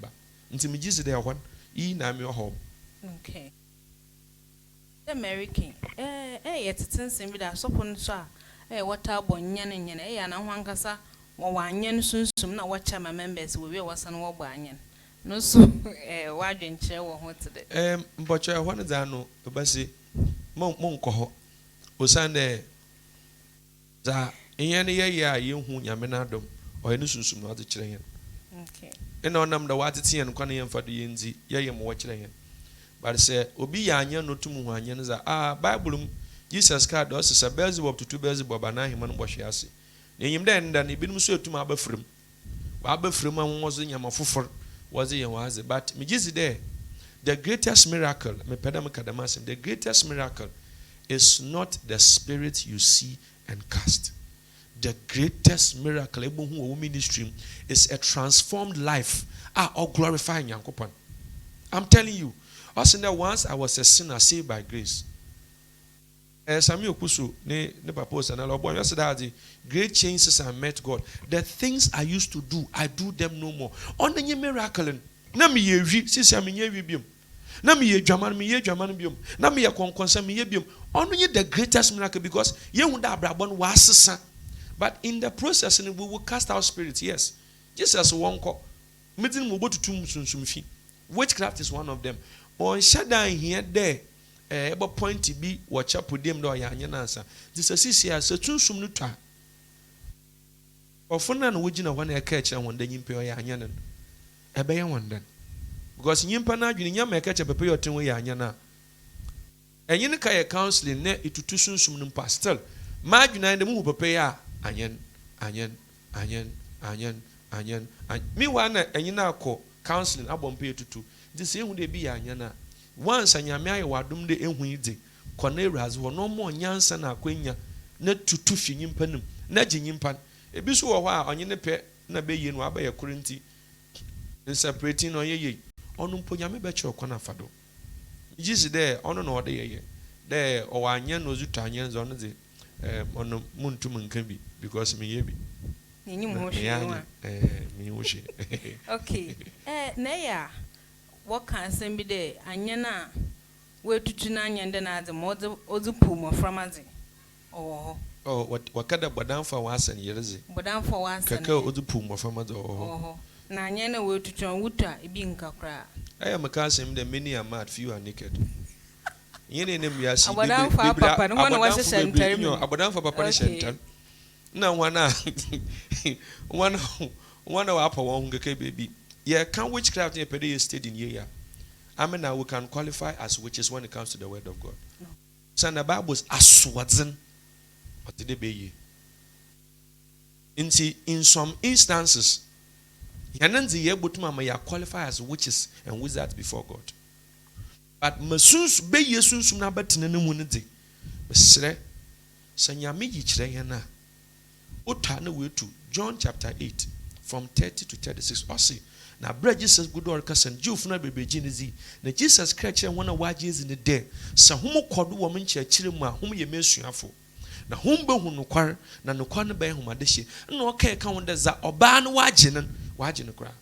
[SPEAKER 3] Until me just there one, I'm your home.
[SPEAKER 2] Okay. The American. It's a sense with a sopon sa. What a bonyan and one cassa. Wanyan soon na watch my members we was an wanyan. No so why didn't share what today?
[SPEAKER 3] But I wanted to know the Bessie Monco Osande that in any year you who Yamanadum or any soon not the children.
[SPEAKER 2] Okay.
[SPEAKER 3] And on them the water tea and Connie for the Yenzi, Yam watching. But say, Obi Yanyan no 2 Muanyans Bible Jesus card does is a Beelzebub to 2 Beelzebub and 9 man wash yasi. Him then he been so to my befrim. Barbefrim wasn't Yamafufor, was he was it? But me just there. The greatest miracle, me pedamacadamasim, the greatest miracle is not the spirit you see and cast. The greatest miracle, who ministry is a transformed life. Or glorifying Yankopon. I'm telling you, also that once I was a sinner saved by grace. Samuel Kusu, ne purpose and all boy. Yesterday, great changes I met God. The things I used to do, I do them no more. On the miracle, na me ye since I'm in ye bium. Na me ye German bium. Na me ye concern me ye bium. Only the greatest miracle because ye would have brabon was. But in the process, we will cast out spirits. Yes, just as one call. Meeting will go to two. Witchcraft is one of them. On Shaddai here there. But point to be watch up with them do answer. This is here so too soon to or for none would you know when I catch and one day you pay your yanyan. A bay one then. Because you pana you may catch a paper or 2 way yana. And you kaya counseling net it too soon pastel. Imagine I the move pay anyan. Me one and you now call counseling I won't pay to 2. The same would they be anyana. Once and Yamia wadum de enwidi, Corneras were no more Yansan na Quenya, net to 2 yimpanum, Najin yimpan. A bisu or while on your pet, Nabayan Wabay a currency, and separating on ye. On Puyame betcho conafado. Just there, on or day, there or Anyan was Utanians on the on the moon to moon can be, because me yebi.
[SPEAKER 2] Okay. Naya. What can send be there? Anyana, where to Chinanya and then as a mother or the puma from us. Oh, what kind of Badan for once and years? Badan for once and go the puma from us. Oh, Nanyana were to John Wuta, a being cacra. I am a cousin, the many are mad, few are naked. Yenny name we are seeing. Abadan for Papa, no one was a center. Abadan for Papa center. No one of upper one baby. Yeah, can witchcraft in a period state in year? I mean, now we can qualify as witches when it comes to the word of God. No. So the Bible was aswadzen, but did they be in some instances, Yananzi Yabutuma may qualify as witches and wizards before God. But Masus be Yesus Nabatin and Munity. Mesre, Sanyami Yichreana. Utana way to John chapter 8, from 30 to 36. Ossi. Now, bread Jesus good or cousin, Jew for not be Genesis. Now, Jesus Christ and one of wages in the day. So, whom called woman children, whom you may swear for. Now, whom be who no quarrel, na no corner by whom I dish. No, okay, count as a ban wagin and wagin cry.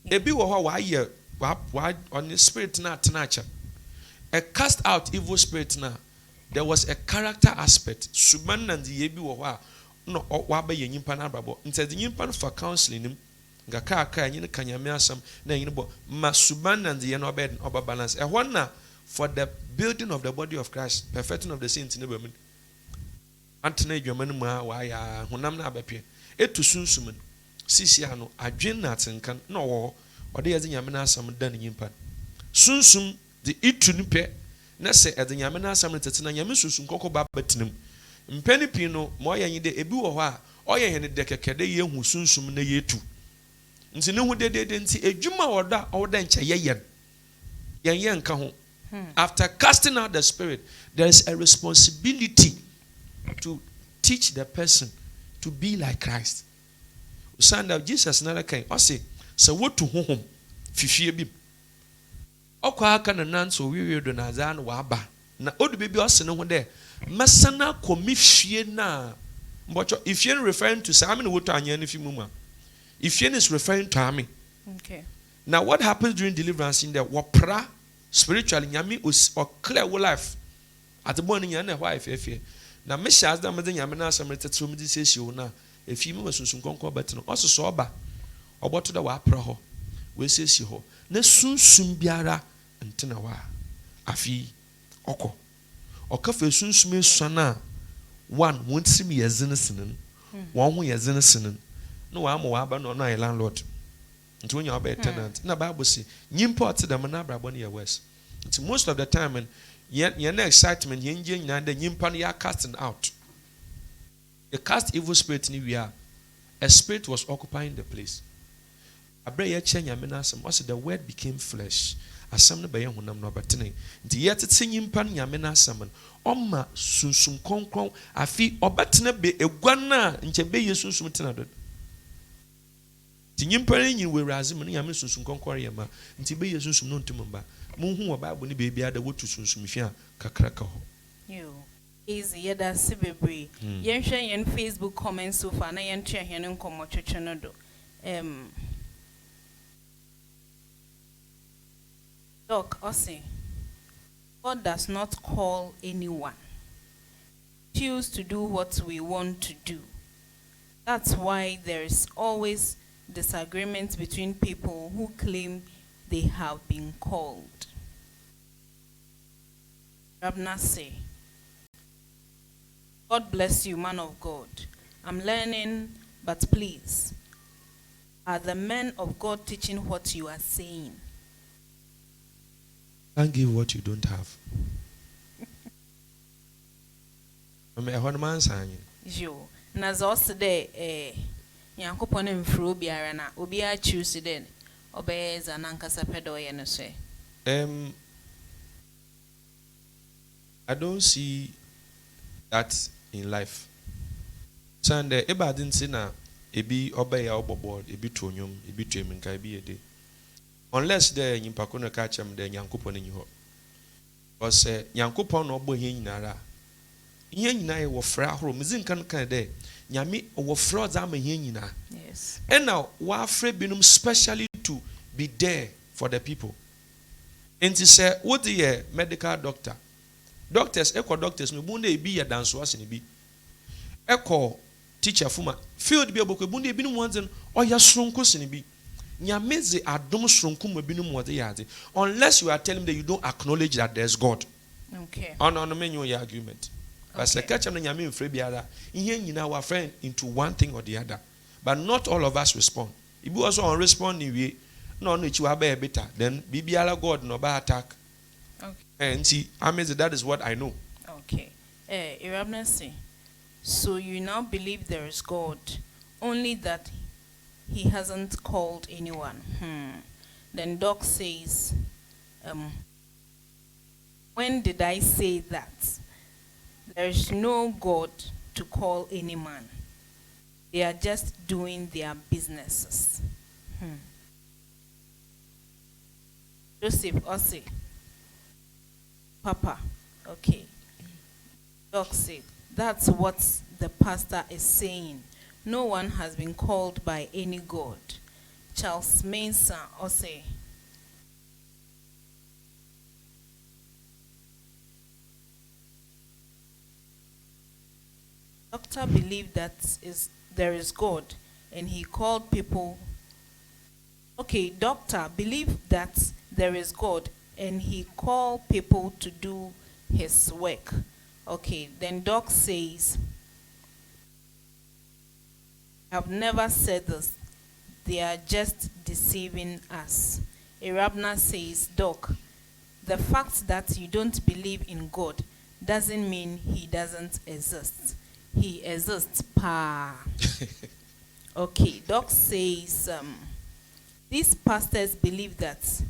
[SPEAKER 2] A be why
[SPEAKER 3] on the spirit na tenacha. A cast out evil spirit na. There was a character aspect. Suban and the yebi wa no wabe ye nyimpa na brabo. Instead the nyimpa for counseling him. Nga ka nyine kanyame asam na nyine bo ma suban and the no bed oba balance. E one na for the building of the body of Christ, perfecting of the saints in the women. Antene dwamanu ma wa ya honam na abepie. Etu sunsumen. Sisi ano adwen na atenkan na wo ode ye nyame na asam dan nyimpa. Sunsum the itu nipe na se ede nyame na asam tete na nyame sunsum kokko ba batinam. Mpani pi no mo ye nyide ebi wo ho a oye hene de kekede ye hu sunsum na yetu. Nti ne hu de nti edwuma woda nche yen nka ho. After casting out the spirit, there is a responsibility to teach the person to be like Christ. Usanda Jesus nara kan o say so wotu honhom fifie bi. Okwa aka na nanso wiwe do na za na wa ba. Na odu bebi o se ne ho de masana komifie na mbocho ifie referring to Sami wotu anya na fi muma. Ifie is referring to Ami.
[SPEAKER 2] Okay.
[SPEAKER 3] Now what happens during deliverance in the wapra spiritually nyame or clear life at the morning yana wife efie. Na me shas da me nyame na asem retetro me dise hie na efi me wasunsun konkon bet no oso so oba oboto da wa pra ho we sesi ho na sunsun biara ntena wa afi okọ okafa sunsun esuna one wontim yezene sinen won ho yezene sinen no wa mo wa ba no no landlord nti wonya oba tenant na bible say nyimpa ot dem na brabo ne west nti most of the time and yen excitement yen je nyina da nyimpa no ya casting out. The cast evil spirit ni we are. A spirit was occupying the place. Abre ye che nyame na asem was the word became flesh. Asem no be ye honam no batene. Nti ye tete nyimpa nyame na asem oma sunsum konkron afi obatene be egua na nche be ye sunsum tena do. Nti nyimpa nyi we razim no nyame sunsum konkron ye ma. Nti be ye sunsum no ntum mba. Munhu Bible ni bebi ada wotu sunsum hwe a kakraka ho.
[SPEAKER 2] Yo. Easy yeda sibebre. Yenhwe yen Facebook comments so far na yen twa hwe no nkomo twetwe no do. Doc Ose. God does not call anyone. Choose to do what we want to do. That's why there is always disagreement between people who claim they have been called. Rabna say, God bless you, man of God. I'm learning, but please, are the men of God teaching what you are saying?
[SPEAKER 3] Can't give what you don't have.
[SPEAKER 2] Jo, Nazos de Yankopon Fru Biarana, Ubia choose then, obeys an ankasa pedo yenose.
[SPEAKER 3] I don't see that in life. Sunday, eba didn't say na ebi obey our board, ebi tonyum, ebi tremin kai bi ede. Unless the nyimpakona catch him, the yankupon in you. Because yankupon or boy in nara. Yen na wo fra horo, mizin kan de. Nyami wo fra zama yen na.
[SPEAKER 2] Yes.
[SPEAKER 3] And now wa afraid binum specially to be there for the people. And to say, what the medical doctor? Doctors, echo doctors, no bunde be a dance was in be. Echo teacher fuma field be a book bunde binum ones and or ya shrunkus in be. Nyameze adom shrunkum binum what they are. Unless you are telling them that you don't acknowledge that there's God.
[SPEAKER 2] Okay.
[SPEAKER 3] On the menu your argument. But the catch them Yamin Frebiara, in our friend into one thing or the other. But not all of us respond. If you also on responding we no you are better, then Bibiala God no by attack.
[SPEAKER 2] Okay.
[SPEAKER 3] And see, that is what I know.
[SPEAKER 2] Okay. Irabnasi. So you now believe there is God, only that he hasn't called anyone. Then Doc says, when did I say that? There is no God to call any man. They are just doing their businesses. Joseph Osei. Papa. Okay. Doc said, that's what the pastor is saying. No one has been called by any God. Charles Manson Osei. Doctor believed that there is God, and he called people. Okay, doctor believed that there is God, and he called people to do his work. Okay, then doc says, I've never said this. They are just deceiving us. Irabna says, Doc, the fact that you don't believe in God doesn't mean he doesn't exist. He exists, pa. Okay, Doc says, these pastors believe that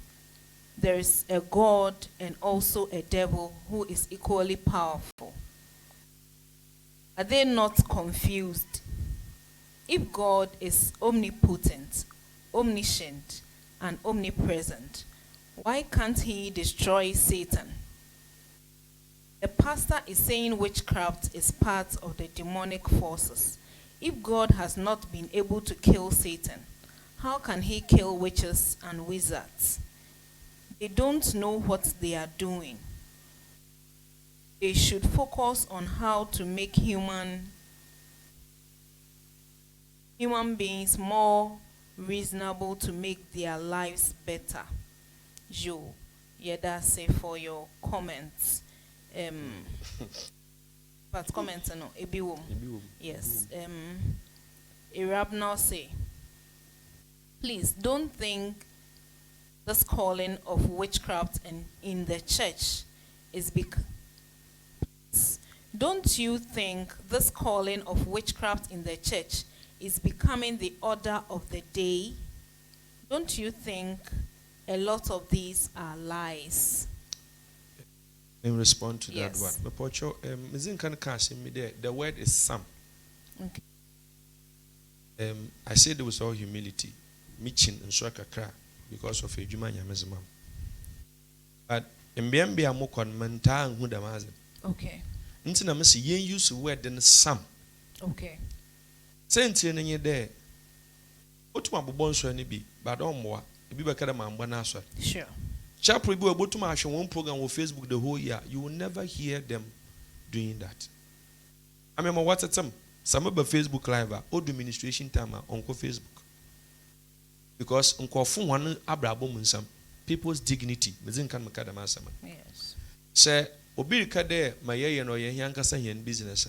[SPEAKER 2] there is a God and also a devil who is equally powerful. Are they not confused? If God is omnipotent, omniscient, and omnipresent, why can't he destroy Satan? The pastor is saying witchcraft is part of the demonic forces. If God has not been able to kill Satan, how can he kill witches and wizards? They don't know what they are doing. They should focus on how to make human beings more reasonable to make their lives better. Joe, that's it for your comments. But comments no, ebiwom. Yes. Irabna say, please don't think this calling of witchcraft in the church is because. Don't you think this calling of witchcraft in the church is becoming the order of the day? Don't you think a lot of these are lies?
[SPEAKER 3] In response to
[SPEAKER 2] Yes.
[SPEAKER 3] that one, the word is some.
[SPEAKER 2] Okay.
[SPEAKER 3] I said there was all humility, Michin and Swakakra, because of a Jumanya Mezimam. But in Biambia Mokon Manta and Hudamazim.
[SPEAKER 2] Okay.
[SPEAKER 3] Intina Messi, ye use the word then some.
[SPEAKER 2] Okay.
[SPEAKER 3] Sent in ye there. What my bobons any be, but on more, a bibacadam and banasa.
[SPEAKER 2] Sure.
[SPEAKER 3] Chapel will go to my show one program on Facebook the whole year. You will never hear them doing that. I remember what's at some of the Facebook live or the administration time on Facebook. Because unko fun one abrabom in some people's dignity.
[SPEAKER 2] Yes.
[SPEAKER 3] Say obi kade maye no ye yankasa yen business.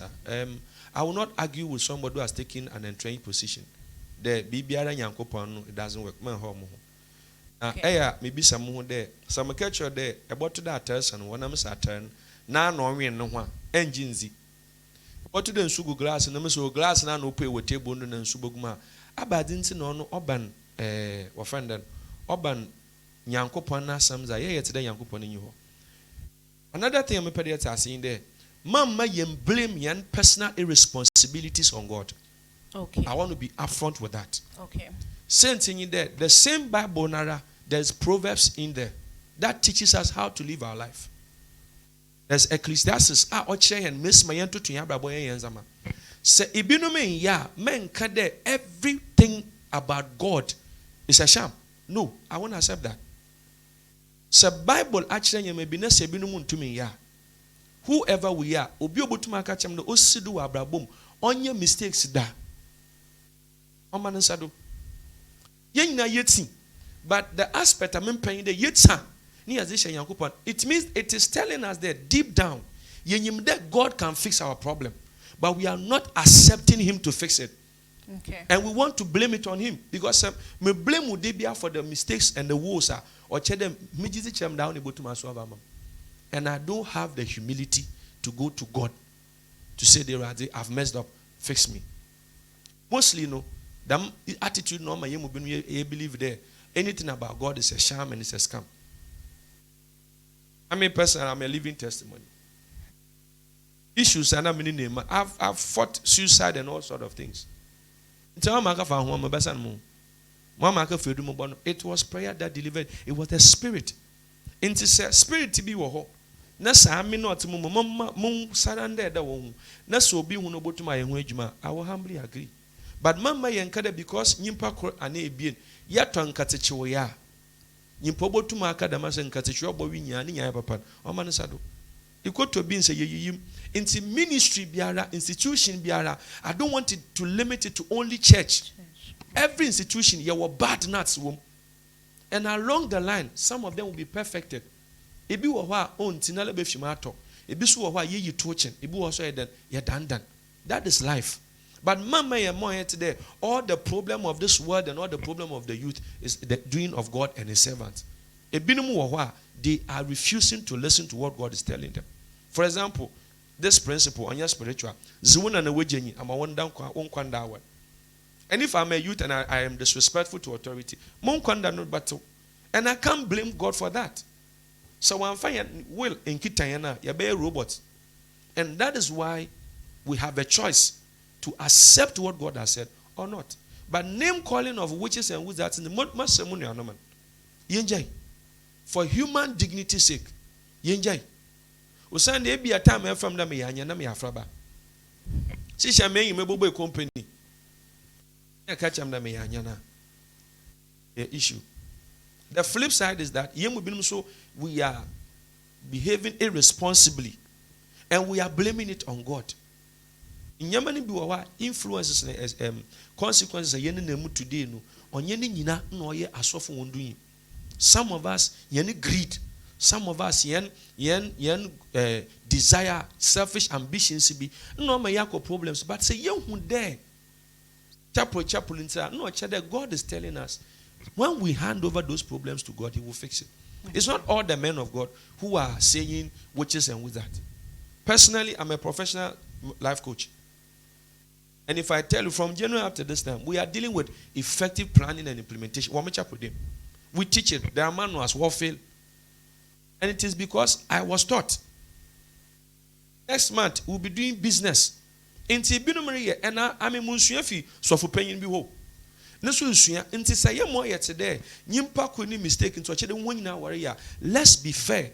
[SPEAKER 3] I will not argue with somebody who has taken an entrenched position. The bibiara yankopon it doesn't work. Man home. Maybe some there, some catcher there, about to that person, one of us turn, now no win no one, engines. What to the sugar glass and so glass and no pay with table and subugma. Abadinson on Oban, offended, Oban Yankopana, some Zaya today Yankopon in you. Another thing I'm pediatric saying there, Mamma, you blame yan personal irresponsibilities on God.
[SPEAKER 2] Okay.
[SPEAKER 3] I want to be upfront with that.
[SPEAKER 2] Okay.
[SPEAKER 3] Saints in there, the same Bible nara, there's Proverbs in there that teaches us how to live our life. There's Ecclesiastes, and Miss Mayanto to Yabraboy and Zama. Say, Ibinome ya, men kade, everything about God is a sham. No, I won't accept that. So Bible actually may be nese binumun to me ya. Whoever we are, obiobo to makacham no osidu abrabum, on your mistakes da. Oman sadu. But the aspect I'm paying the yetsa it means it is telling us that deep down that God can fix our problem, but we are not accepting him to fix it.
[SPEAKER 2] Okay.
[SPEAKER 3] And we want to blame it on him because me blame would be for the mistakes and the woes or them down able to and I don't have the humility to go to God to say I've messed up, fix me. Mostly that attitude normal you believe there. Anything about God is a sham and it's a scam. I mean, personally, I'm a living testimony. Issues and I've fought suicide and all sort of things. It was prayer that delivered. It was the spirit. It is a spirit to be woho. Nasa me not mum surrender the womb. Naso be one about my engagement. I will humbly agree. But mama yankada because nyimpa ane bien yato nkatechiwo ya nyimpa obotu maka da mase nkatechiwo bo winya ni nya papa o man sado Equal to being say into ministry biara, institution biara. I don't want it to limit it to only church. Every institution, you were bad nuts. And along the line, some of them will be perfected. Ebi wa on tinale befshimato. Ebi su wa ye touching. Ebi wa so ye done. That is life. But mama ya more today, all the problem of this world and all the problem of the youth is the doing of God and his servants. Ebinumu wa they are refusing to listen to what God is telling them. For example, this principle on your spiritual, Ziwuna na wejenyi, ama wanda unkwanda. And if I'm a youth and I am disrespectful to authority, monkwanda no battle. And I can't blame God for that. So I'm fine will in kitayana, ya be robots. And that is why we have a choice to accept what God has said or not. But name calling of witches and wizards in the most ceremony or no man. Yenjai. For human dignity's sake. Yenjai. Usande be a time from the Mayanya na me afraba. Sisha me bobo company. I catch am the Mayanya na. The issue. The flip side is that so we are behaving irresponsibly and we are blaming it on God. In Yamani biwa influences consequences yen nemu today no onyene nyina na oye asofo wonduyi. Some of us yen greed, some of us yen desire, selfish ambitions be no ma yako problems, but say yen hu there chapel inside no chade. God is telling us when we hand over those problems to God, he will fix it. It's not all the men of God who are saying witches and wizards. Personally, I'm a professional life coach. And if I tell you from January up to this time, we are dealing with effective planning and implementation. We teach it. There are manuals who fail. And it is because I was taught. Next month, we'll be doing business. Inti binomere and I'm a munsuafi so for paying be ho. Nesu nsuya inti say mo yet today. Nyimpa ko ni mistake into achede won nyina ware ya. Let's be fair.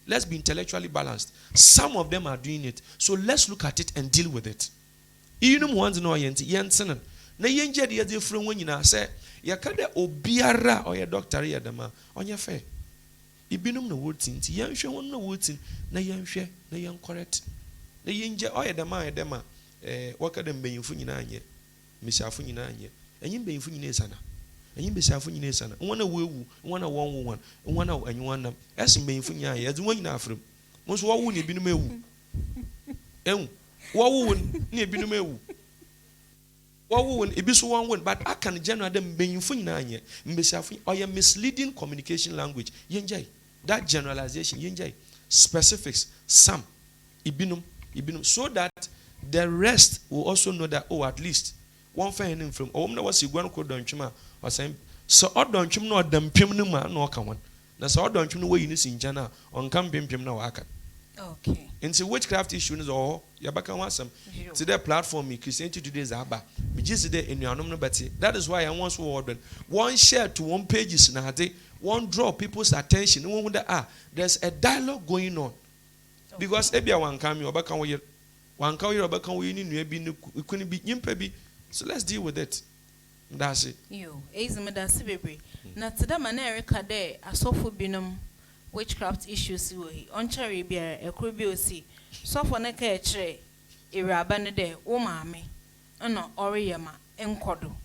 [SPEAKER 3] Let's be intellectually balanced. Some of them are doing it. So let's look at it and deal with it. Inum ones no yenti yensenen. Na yenje de yede frɛ won nyina sɛ yakada obiara oyɛ doctor yɛ dama onye fair. Ibinum na wotinti yenhwe won na wotin na yenhwe na yen correct. Na yenje oyɛ dama wakada mbenyimfo nyina anye. Mesiafo nyina anye. Enyi mbenyimfo nyina esana. Enyi mesiafo nyina esana. Wona wewu, wona won, wona anyuanam. Esi mbenyimfo nyina anye. Ezi won nyina afrem. Mo so wawu ne binum ewu. Ewu. Wawu ne binum ewu. Wawu ebiso won but I can general them mbenyimfo nyina anye. Mbesiafo oye misleading communication language. Yenjai. That generalization yenjai. Specifics some ibinum so that the rest will also know that at least one fan from na was iguan ko donchuma or saying so odonchum no dampim no ma no ka won na so odonchum no we ni sinjana on kan pimpim na waka.
[SPEAKER 2] Okay.
[SPEAKER 3] Into witchcraft issues or yabaka wasam to the platform Christianity today is aba me just there in your no beti. That is why I want to one share to one pages na hade one draw people's attention no wonder there's a dialogue going on. Because ebia wan kam you obaka wo wan ka wo obaka wo ni nua bi ne kuni bi nyimpa bi. So let's deal with it. That's it.
[SPEAKER 2] Yo, me that's bebre. Na today man Erica there asofo binom witchcraft issues we on cherry beer e kuro bi osi. Sofo na ka e kire ewraba ne there wo maame. Ana oriyama enkodo.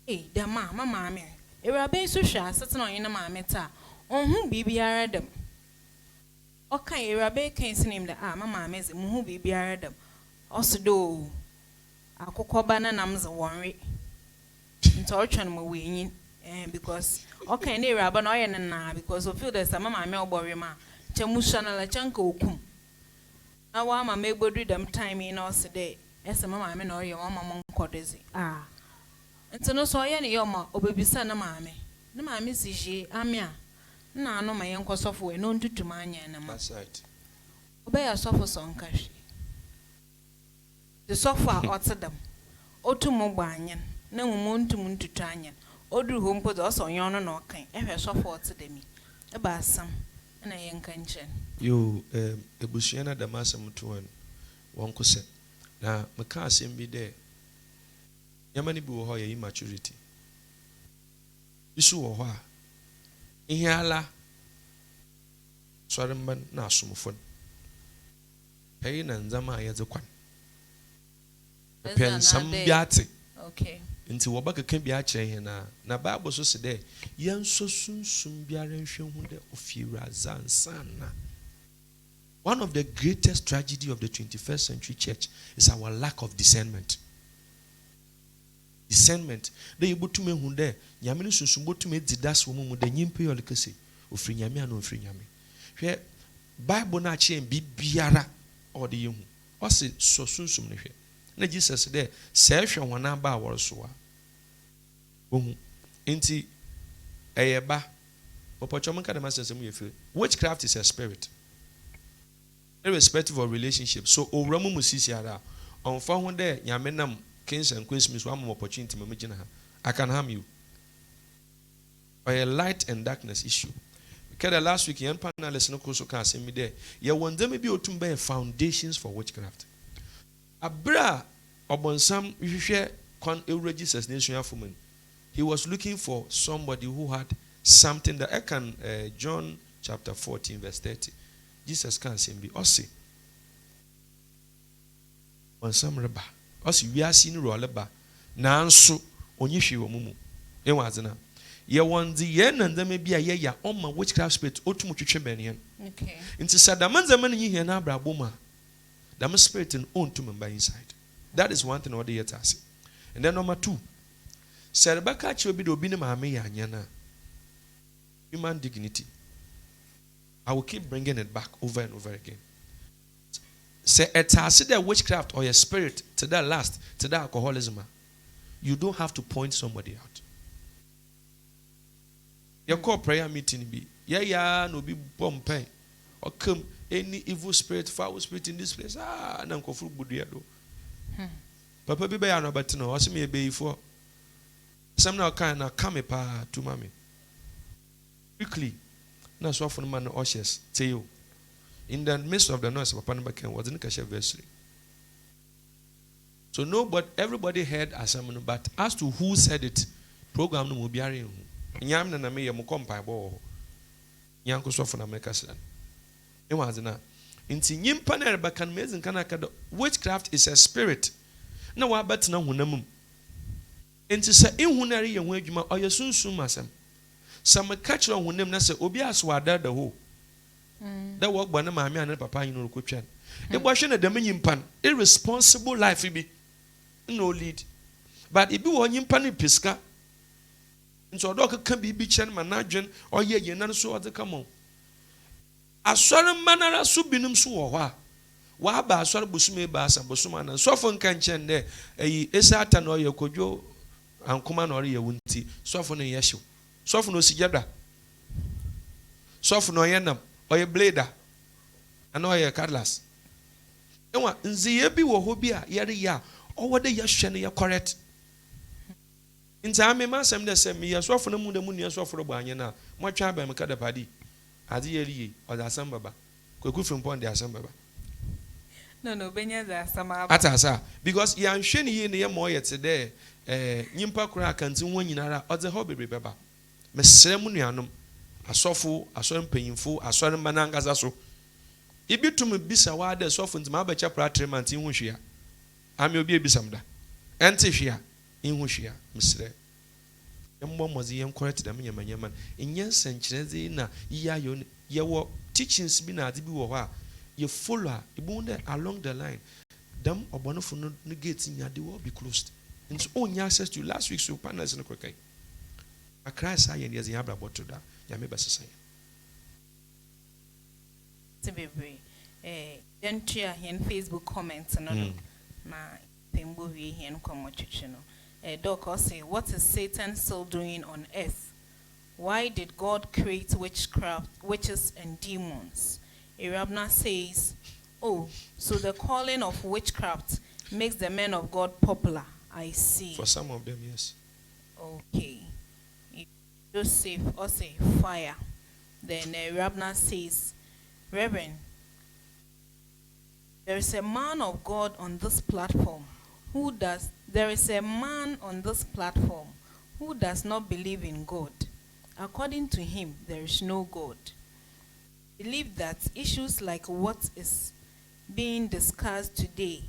[SPEAKER 2] The maame. Ewraba isu hwa asete na onye maame ta. Onhu bibiara dem. Okay, ewraba kan sinim da maame ze mu hu bibiara dem. Osdo akokoba na namze wonre ntotwan mo wenyin because okay na ewraba na oye na because of feel there's some mama me obore ma chemusha na la chanka okum na wa mama egbodu dem time na osede ese mama me na oye wa mama nkodezi nti no so oye ne yoma obebisa na maame sije amia na ano ma yenkosofo we no ntutuma anya na ma
[SPEAKER 3] That's right.
[SPEAKER 2] obeya sofo sonkashi the software otsedam otumo gbanyen na mumontum ntutanya oduru hompo de oso nyon no kan ehwe software otsedami e ba asam na yenka nchen
[SPEAKER 3] Yo ebusua na damasam to won ko se na meka asem bi de yamani bi wo ho ye immaturity isu wo ho a ihiala Swarimban na sumufon. Pay na nzama ya zekwan. Pen sam biate.
[SPEAKER 2] Okay.
[SPEAKER 3] Nti wobaka kan bi a kyerɛ na Bible so se dɛ yɛn so sunsum biara nhwɛ hu dɛ ofiura zansana. One of the greatest tragedy of the 21st century church is our lack of discernment. Discernment. They able to me hu dɛ nyame no sunsum botume didas wo mu de nyimpe yɛ ɔlekese ofiri nyame ana ofiri nyame. Hwɛ Bible na kyerɛ bibiara ɔde yɛ hu. Ɔse so sunsum ne hwɛ. Na Jesus there say hwɛ wɔn aba a wɔresoa. Ohu. Nti ɛyɛ ba. Ɔpɔtwɔm nka dem asɛm yɛ firi. Witchcraft is a spirit. Irrespective of relationship. So owura mu sisi ara. Ɔmfa ho dɛ nyame nam kings and queens mi so am opportunity me gyina ha. I can harm you. Or a light and darkness issue. Because last week yɛn panelists no so ka asɛm mi dɛ yɛ wɔn dem bi otum bɛyɛ foundations for witchcraft. Abra Obonsam hwehwɛ kon ewura Jesus nation afoman. He was looking for somebody who had something that I can John chapter 14 verse 30. Jesus can say be osi. Onsam reba. Osi wiase ni role ba. Nanso onye hwe wo mumu. Enwaze na. Ye wonde ye nandam bia ye ya oma witchcraft spirit otum twetwe banian.
[SPEAKER 2] Okay.
[SPEAKER 3] Nti sadamanzam ni hia na abrabo ma. That spirit in own to by inside. That is one thing or the other. And then number 2. Serbaka chobi do bini maame ya nyana. Human dignity. I will keep bringing it back over and over again. Say etase that witchcraft or your spirit to that last, to that alcoholism. You don't have to point somebody out. Your call prayer meeting be. Yeah, no be bomb pain. Or come any evil spirit, foul spirit in this place. Na nkofuru budia do. Papa bi ya no betino, o se me be ifo. Some now kind na come pa to mommy. Quickly. Na so for man ushers tell you. In the midst of the noise, papa number can was in kasha verse 3. So no, but everybody heard assembly, but as to who said it, program no will be arin. Nyam na me ye mo kompa bo. Nyanko so for na make us. It was na. Inti nyimpa na reba kan mezin kana kada witchcraft is a spirit. Na wa bet na hunamum. Inti sa ihunari ye ho adwuma oyesunsun masem. Some catch on hunem na se obi aswada da ho. That work by na maame and papa you know kotwan. E bo hwe na dem nyimpa irresponsible life bi no lead. But e bi wo nyimpa ne piska. Nso do ka bibi chen manadwen oye ye nan so ode come on. Asore manara so binum so wo ho a wa ba asore bosume ba asa bosuma na sofo nka nchen de eyi esata na oye kodwo ankoma na ore ye wunti sofo no ye hyew sofo no sigada sofo no ye nam oye blader ana oye cutlass enwa nziye bi wo ho bi a yere ya owode ye hwe ne ye correct nta me masem de se me ye sofo no mu de mu ne sofo ro ba anye na mo twa ba me kada padi adi yeri o da sam baba kweku from pond de asam baba
[SPEAKER 2] no benya da asam aba
[SPEAKER 3] atasa because ya nhwe ne ye ne ye mo ye te de nyimpa kura kanti ho nyinara o de ho bebre baba mesrem nuanom asofo asore mpanyimfo asore manangaza so ibitum bisa wa de sofo ntima abacha pratrement hu hwea ame obi ebisam da ente hwea hu hwea mesre yambo mozi yen correct da menyamanyama enyen senkyereze na yiya yewo teachings bi na ade bi wo ho a ye follow ibu de along the line them obonofo no gate nyade will be closed into onya access to last week's panels no kwekai akra sa yen yes yabra boto da ya me besesa
[SPEAKER 2] tibebe dentua hen Facebook comments no na tembo wi hen komo twetwe no Doc say, what is Satan still doing on earth? Why did God create witchcraft, witches and demons? Irabna says, oh, so the calling of witchcraft makes the men of God popular. I see.
[SPEAKER 3] For some of them, yes.
[SPEAKER 2] Okay. Joseph also fire. Then Irabna says, Reverend, there is a man of God on this platform there is a man on this platform who does not believe in God. According to him, there is no God. believe that issues like what is being discussed today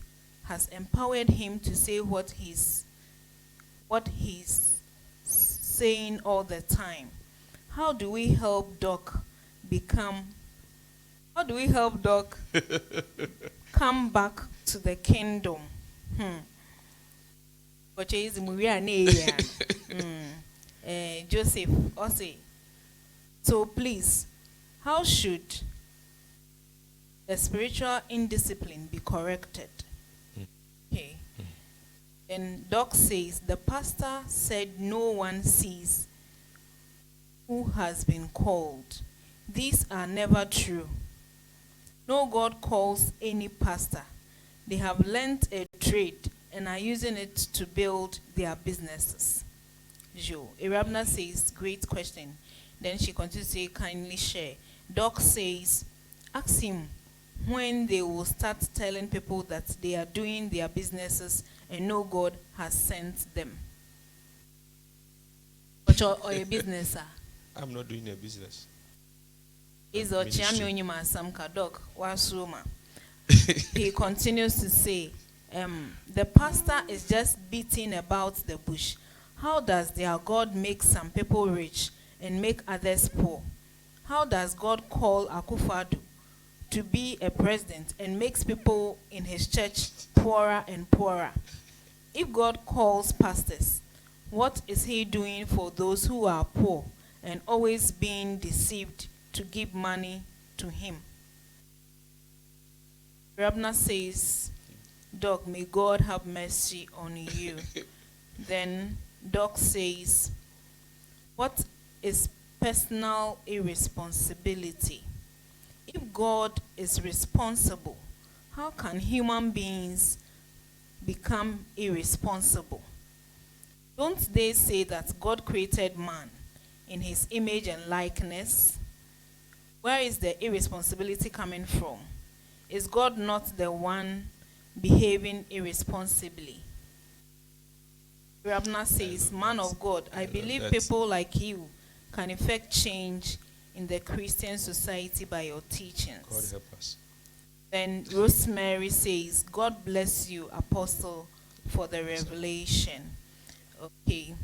[SPEAKER 2] has empowered him to say what he's saying all the time. How do we help Doc come back to the kingdom? Joseph, also, so please, how should the spiritual indiscipline be corrected? Okay. And Doc says, the pastor said no one sees who has been called. These are never true. No God calls any pastor. They have learnt a trade and are using it to build their businesses. Jo. Irabna says, great question. Then she continues to say, kindly share. Doc says, ask him when they will start telling people that they are doing their businesses and no God has sent them. But your business, sir?
[SPEAKER 3] I'm not doing a business.
[SPEAKER 2] Is a Chiamionima Samka Doc Wasuma. He continues to say, the pastor is just beating about the bush. How does their God make some people rich and make others poor? How does God call Akufo-Addo to be a president and makes people in his church poorer and poorer? If God calls pastors, what is he doing for those who are poor and always being deceived to give money to him? Rabna says, Doc, may God have mercy on you. Then Doc says, what is personal irresponsibility? If God is responsible, how can human beings become irresponsible? Don't they say that God created man in his image and likeness? Where is the irresponsibility coming from? Is God not the one behaving irresponsibly? Rabna says, man of God, I believe people like you can effect change in the Christian society by your teachings.
[SPEAKER 3] God help us.
[SPEAKER 2] Then Rosemary says, God bless you, Apostle, for the revelation. Okay.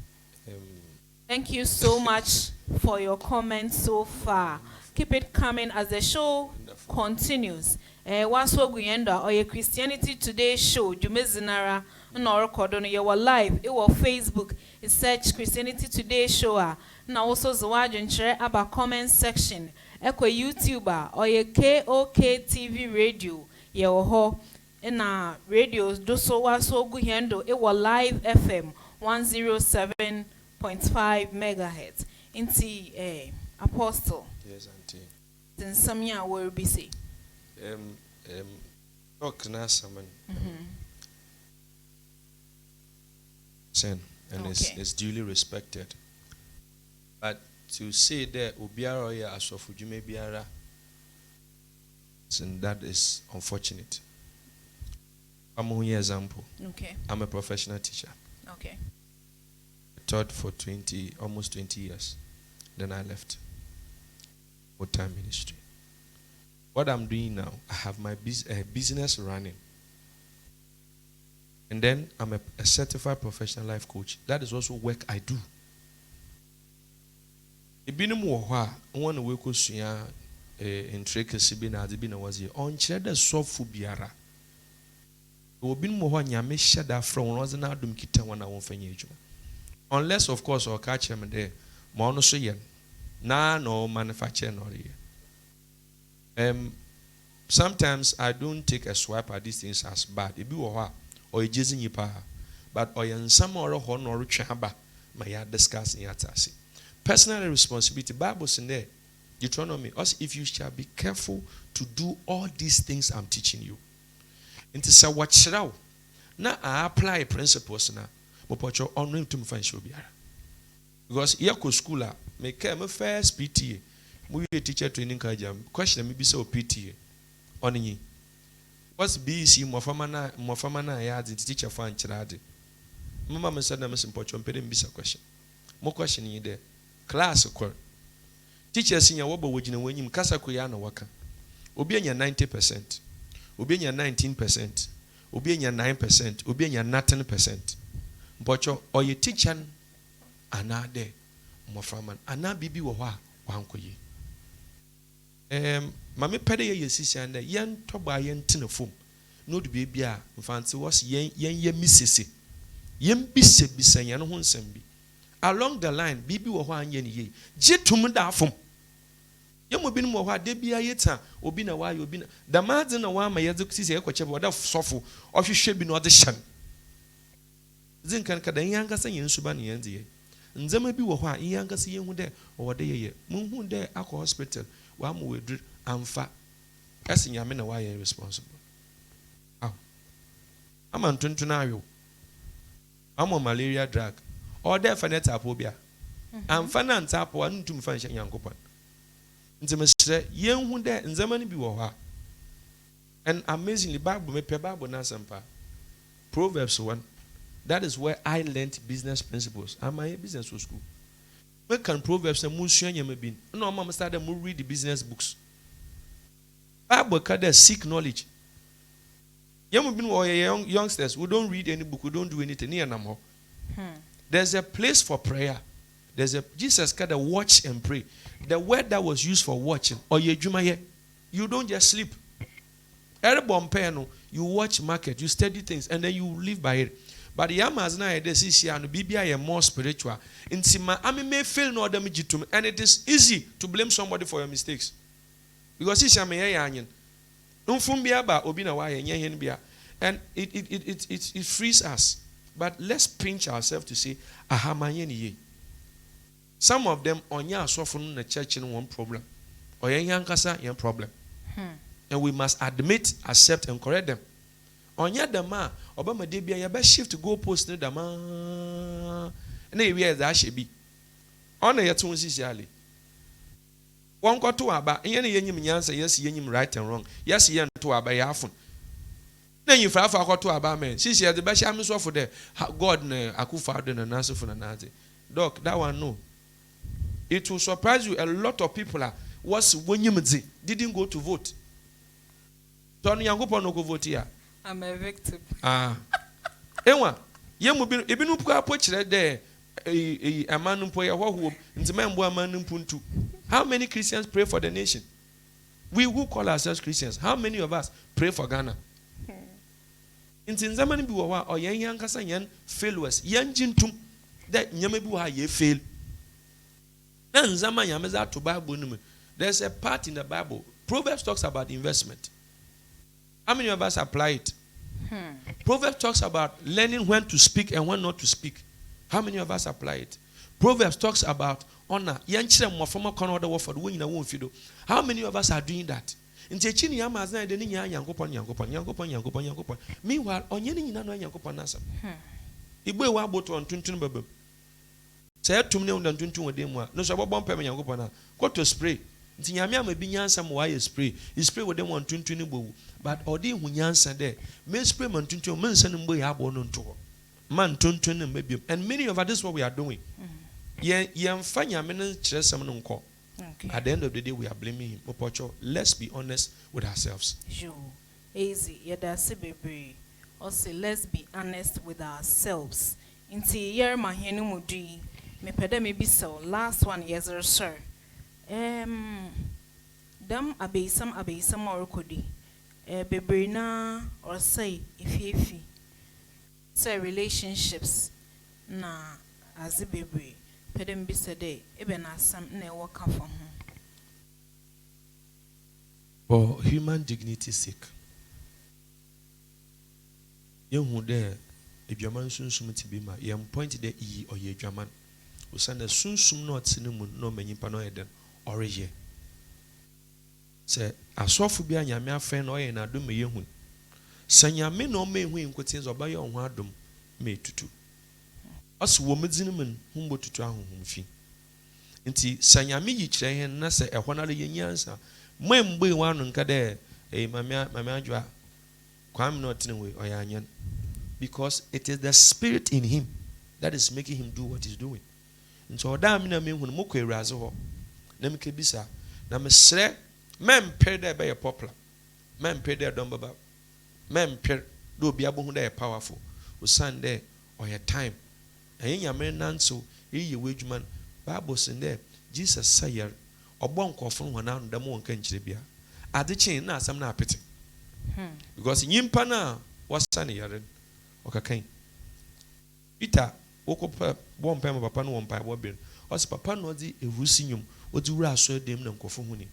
[SPEAKER 2] Thank you so much for your comments so far. Keep it coming as the show continues. Once we end or your Christianity Today show, Jumezinara, no record on your live, it was Facebook. It search Christianity Today show. Now also Zawaj share about comment section. Echo YouTuber or your KOK TV radio. Your ho in our radios do so was so good handle. It was live FM 107.5 megahertz. Inti Apostle.
[SPEAKER 3] Yes, Auntie.
[SPEAKER 2] Then some year will be say.
[SPEAKER 3] Talk na someone. And it's duly respected. But to say that Obiara ya Asofujume Biara, and that is unfortunate. I'm an example.
[SPEAKER 2] Okay.
[SPEAKER 3] I'm a professional teacher.
[SPEAKER 2] Okay.
[SPEAKER 3] I taught for almost 20 years. Then I left full-time ministry. What I'm doing now, I have my business running. And then I'm a certified professional life coach. That is also work I do. Ibinu wa one we ko sua intricacy bi na ade bi na wazi on kire da sofu biara. Obi no ho nyame hye da fra won wazi na adom kita wana won fanya ejuma. Unless of course or catch him there, ma ono so ye na no manufacture no re. Sometimes I don't take a swipe at these things as bad. Ebi wo ho or ejezi nyipa, but oyansam or ho no retwa aba ma ya discuss in atase. Personal responsibility. Bible says in there, Deuteronomy, also if you shall be careful to do all these things I'm teaching you. Into say watch now. Now I apply principles now. But what you're honoring to me find show biara. Because here go school make my first PTA. We teacher training kajam. Question me be so PTA. Oni. What's BC mofama na ya the teacher fan chirade. Mama me said na me simple chompede me bisa question. Mo question yi there. Class occur. Teachers in your wabba when you kasa kuyana waka. Obi anya 90%. Obi anya 19%. Obi anya 9%. Obi anya 10%. But or your teacher ana de moframan ana bibi wo ho a wankoye. Mame pede ye yesisi anda yen toba yen tenefom. No de baby a mfanti was yen misese. Yen bise yen ho nsem bi. Along the line bibi wo ho anye ne ye. Jitum da afom. Yen obi no wo ho ade bia yeta obi na wa ye obi na da madze na wa ma ye de sisi e kwache bo da sofo ohwehwe bi no de hyam. Zinkan kada yen kasa yen suba ne yen de. Nzema bi wo ho a yen kasa yen hu de o de ye. Mun hu de akọ hospital wa mo wedru amfa. Ese nyame na wa ye responsible. I'm on tuntunayo. I'm on malaria drug. Or there for net apobia. I'm fan tap one to function yankopan. Intimacy, young who there in Zamani be war. And amazingly, Bible me pe Bible nasampa. Proverbs 1. That is where I learned business principles. I'm a business school. Where can Proverbs and Mushan Yamabin? No, Mama started to read the business books. Bible can seek knowledge. Youngsters, we don't read any book, we don't do anything. There's a place for prayer. Jesus got to watch and pray. The word that was used for watching, or you don't just sleep. You watch market, you study things, and then you live by it. But the Yamas now this year and BBI are more spiritual. May fail no damage to me, and it is easy to blame somebody for your mistakes. Because it's a and it frees us. But let's pinch ourselves to say, some of them on your sofa in the church in one problem. Or young problem. And we must admit, accept, and correct them. On your dama, Obama debia, your best shift to go post the dama. And they wear that should be. On your two sincerely. One got to aba, any answer, yes, yen right and wrong. Yes, yen to aba yafun. Then you far got to aba man. Since you had the best I'm so for there. God ne akufa den and answer for another. Doc, that one no. It will surprise you a lot of people was when you didn't go to vote. Tony Yangopo no go vote here.
[SPEAKER 2] I'm a victim.
[SPEAKER 3] Ewa, yemu ibinu puka pochire there. A man who how many Christians pray for the nation? We who call ourselves Christians, how many of us pray for Ghana? In Zamani Biwa or Yan Kasayan failures, Yan Jintum, that Yamabuha ye fail. Then Zama Yamaza to Bible. There's a part in the Bible. Proverbs talks about investment. How many of us apply it? Proverbs talks about learning when to speak and when not to speak. How many of us apply it? Proverbs talks about honor. How many of us are doing that? Meanwhile, spray. Spray with them on but odi hunyansa there. Me spray man tuntun men sanim boy abo no nto. Man tuntun maybe. And many of us, this is what we are doing. At the end of the day, we are blaming him. Let's be honest with ourselves.
[SPEAKER 2] Easy. Also, let's be honest with ourselves. Inti yer mahenu mudi. Me pede me be so. Last one, yes sir. Dam abeisam or kodi. Bebrina or say if say relationships na as a baby pedem be said even as some ne work for him
[SPEAKER 3] for human dignity's sake. Young who there if your man soon to be my young point there or ye German who send a soon not cinnamon no many panoiden or a year. Say a soft be a yamia friend or in a doom young. Sanya me no me who inquires or by your wadum me to two. Us woman zinnamon whom to try home fee. Inti Sanya me each day and Nasa a 100 years. When we one on Kade, a mamma, crime not in a way or yan. Because it is the spirit in him that is making him do what he's doing. And so, damn, I mean, when Mokwe Razo, na mekebisa na mesrɛ mempere dɛ ɛbɛyɛ popular mempere dɛ dɔm bɛba mempere dɛ obi abohu dɛ yɛ powerful osan dɛ ɔyɛ time ɛyɛ nyame nanso yɛyɛ wɔ adwuma no Bible sɛ dɛ Jesus sa yɛre ɔbɔ nkɔfo no wɔn ano dɛm wɔn ka nkyerɛ bia ade kyen na asɛm na apete because nyimpa na wasa ne yɛre ɔkakan Peter wokɔpɛ bɔ mpae ma papa no wɔ mpae bɔ bere ɔsɛ papa no ɔde ewusi nnwom ɔde wura aso dem na nkɔfo ho ni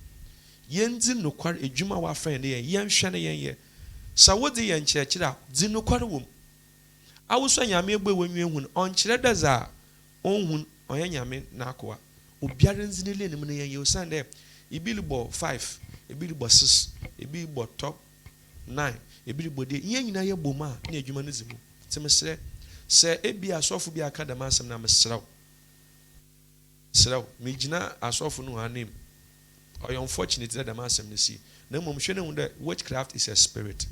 [SPEAKER 3] yɛndi nokware adwuma wafɛn ne yɛnhwɛ ne yɛnyɛ sa wode yɛn kyerɛkyerɛ a di nokware wom awuso nyame egbe wonwie hu ɔnkyerɛ dɛ za ɔnhu ɔyɛ nyame na akoa obiara nzi ne lenim ne yɛnyɛ osan dɛ ebi libɔ 5 ebi libɔ 6 ebi libɔ top 9 ebi libɔ de yɛn nyina yɛ bom a ne adwuma no zimu temesrɛ sɛ ebi asɔfo bi aka dɛm asɛm na mesrɛw me gyina asɔfo no anim ɔyɛ unfortunate dɛ dɛm asɛm no si na mmom hwɛ ne hu dɛ witchcraft is a spirit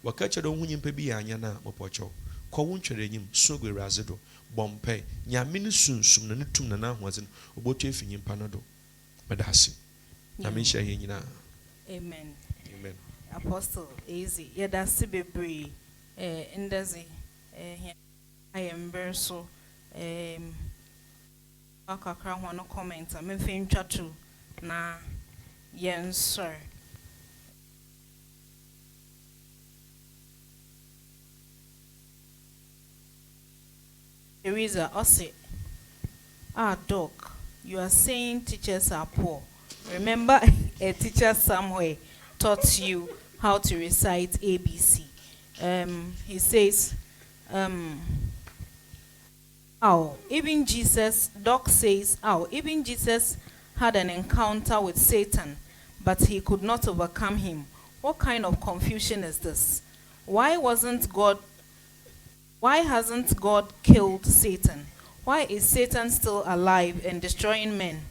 [SPEAKER 3] wɔka kyerɛ dɛ hu nyimpa bi yɛ anya na mɔpɔkyɛw kɔwo ntwɛrɛ enyim so go raze do bɔmpɛ nyame ne sunsum na ne tum na ahoɔdze no obotu efi nyimpa no do medase nyame hyɛ yɛn nyina
[SPEAKER 2] amen
[SPEAKER 3] amen
[SPEAKER 2] apostle easy yɛdase bebree ndeze ayember so akakra ho no comment a memfe ntwa to na yɛnsɔre Teresa Ose, Doc, you are saying teachers are poor. Remember, a teacher somewhere taught you how to recite ABC. He says, even Jesus, Doc says, even Jesus had an encounter with Satan, but he could not overcome him. What kind of confusion is this? Why hasn't God killed Satan? Why is Satan still alive and destroying men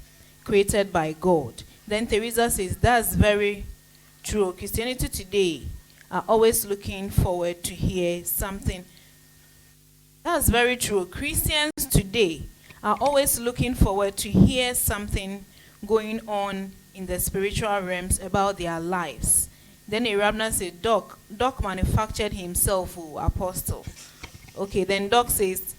[SPEAKER 2] created by God? Then Teresa says, that's very true. Christianity today are always looking forward to hear something. That's very true. Christians today are always looking forward to hear something going on in the spiritual realms about their lives. Then Arabna said, Doc manufactured himself, apostle. Okay, then Doc says,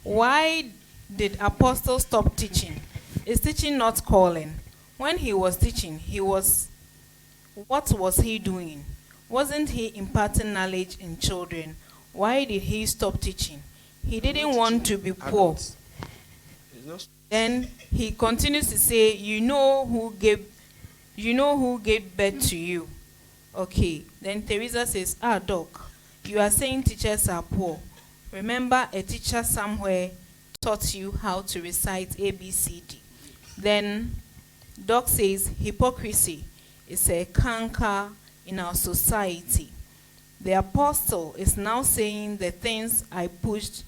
[SPEAKER 2] why did Apostle stop teaching? Is teaching not calling? When he was teaching, what was he doing? Wasn't he imparting knowledge in children? Why did he stop teaching? He didn't want to be poor. Then he continues to say, you know who gave birth to you. Okay, then Teresa says, Doc, you are saying teachers are poor. Remember, a teacher somewhere taught you how to recite ABCD. Then Doc says hypocrisy is a canker in our society. The apostle is now saying the things I pushed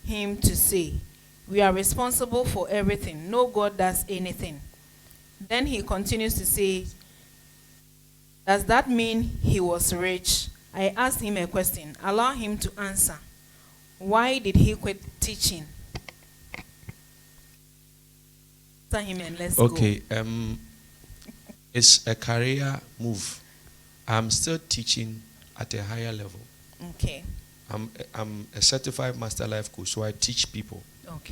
[SPEAKER 2] him to say. We are responsible for everything. No God does anything. Then he continues to say, does that mean he was rich? I asked him a question. Allow him to answer. Why did he quit teaching? Answer him and let's go.
[SPEAKER 3] It's a career move. I'm still teaching at a higher level.
[SPEAKER 2] Okay.
[SPEAKER 3] I'm a certified master life coach, so I teach people,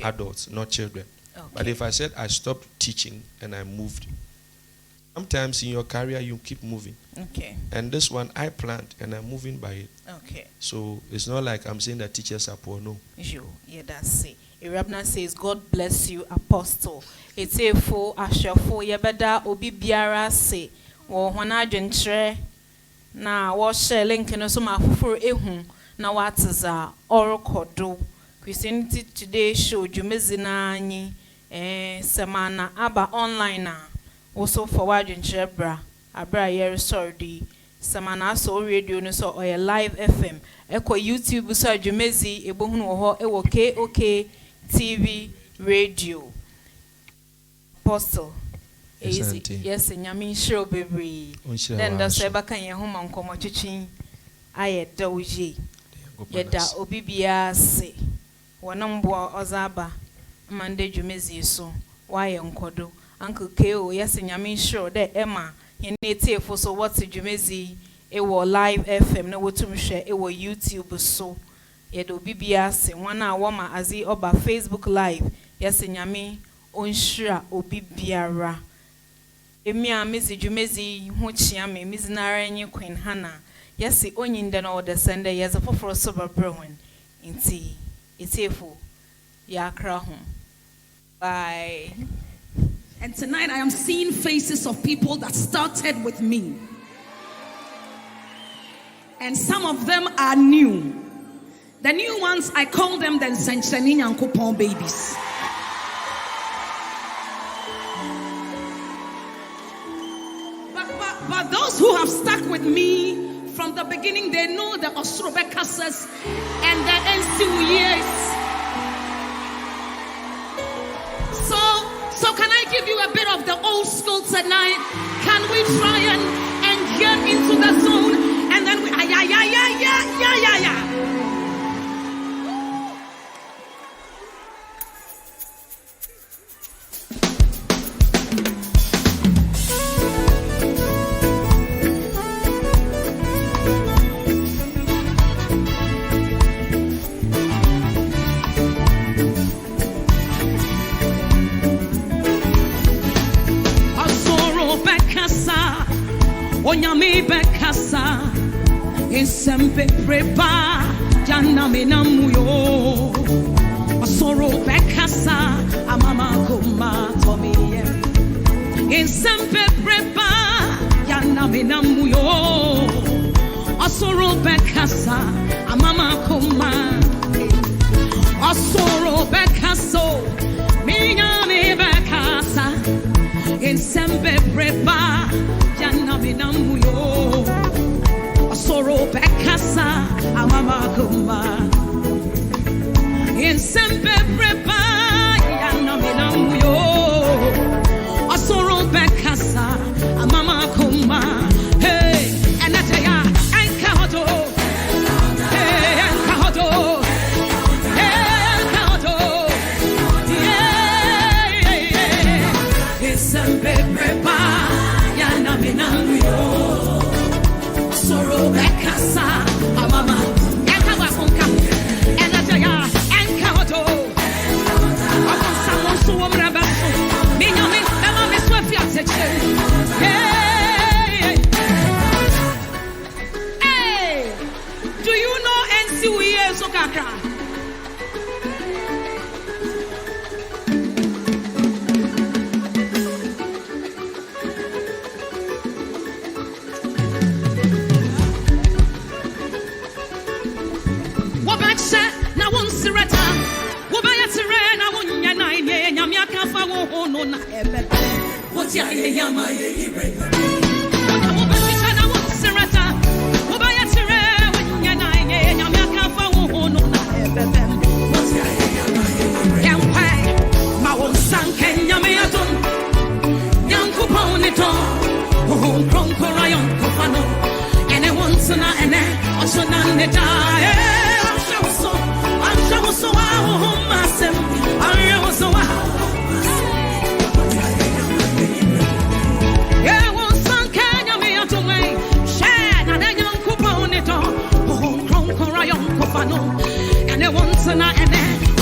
[SPEAKER 3] adults, not children.
[SPEAKER 2] Okay.
[SPEAKER 3] But if I said I stopped teaching and I moved, sometimes in your career you keep moving.
[SPEAKER 2] Okay.
[SPEAKER 3] And this one I planned and I'm moving by it.
[SPEAKER 2] Okay.
[SPEAKER 3] So it's not like I'm saying that teachers are poor. No.
[SPEAKER 2] Yeah, that's it. Irabna says, God bless you, Apostle. It's a full ashafo yabada obi biara se wo hona adwenkyerɛ na wo share link no so ma foforo ehu na watza orokodo. Christianity Today show dwumezi na anyi semana aba online na also forward adwenkyerɛ bra abra yeri sordi semana so radio no so oye live FM eko YouTube so adwumezi ebohunu wo ho ewo KOK TV radio. Apostle easy. Yes, nyame show bebre. Then the seba kan ye homa nkomo twetwin aye dawje. Yeda obi bia se wonambo ozaba mande dwumezi so waye nkodo Uncle Ko, yes, and Yamin sure that Emma, in native for so what's the Jumezi, it was live FM, no what to share, it was YouTube so. Yedo BBS, 1 hour ma azi oba Facebook live, yes, and Yamin, onshra obi biara. Emia Miss Jumezi, Huchiame, Miss Nara, Queen Hannah, yes, the onion then all the Sunday, yes, a for sober brewing. In tea, it's here for Yakra home. Bye.
[SPEAKER 1] And tonight I am seeing faces of people that started with me. And some of them are new. The new ones, I call them the Senchani and Coupon babies. But those who have stuck with me from the beginning, they know the Ostrobekasas and the NCU years. So can I give you a bit of the old school tonight? Can we try and get into the zone? And then we yeah. Onyame bekasa insempe preba jana menamuyo asoro bekasa amama kuma tomiye insempe preba jana menamuyo asoro bekasa amama kuma asoro bekaso minyame bekasa insempe preba Namuyo Asoro Bekasa Amama Kumba In Sempe Prepa Namuyo Asoro Bekasa Amama Kumba Hey Anataya Ankahoto Hey Ankahoto Hey Ankahoto Yeah In Sempe Prepa Soro Bekasa, Amama, Enkawafunka, Enajaya, Enkawato, Someone so Rabaso, Minami, Emma Swafia, Hey, do you know NCUE Sokaka? What's your yama? And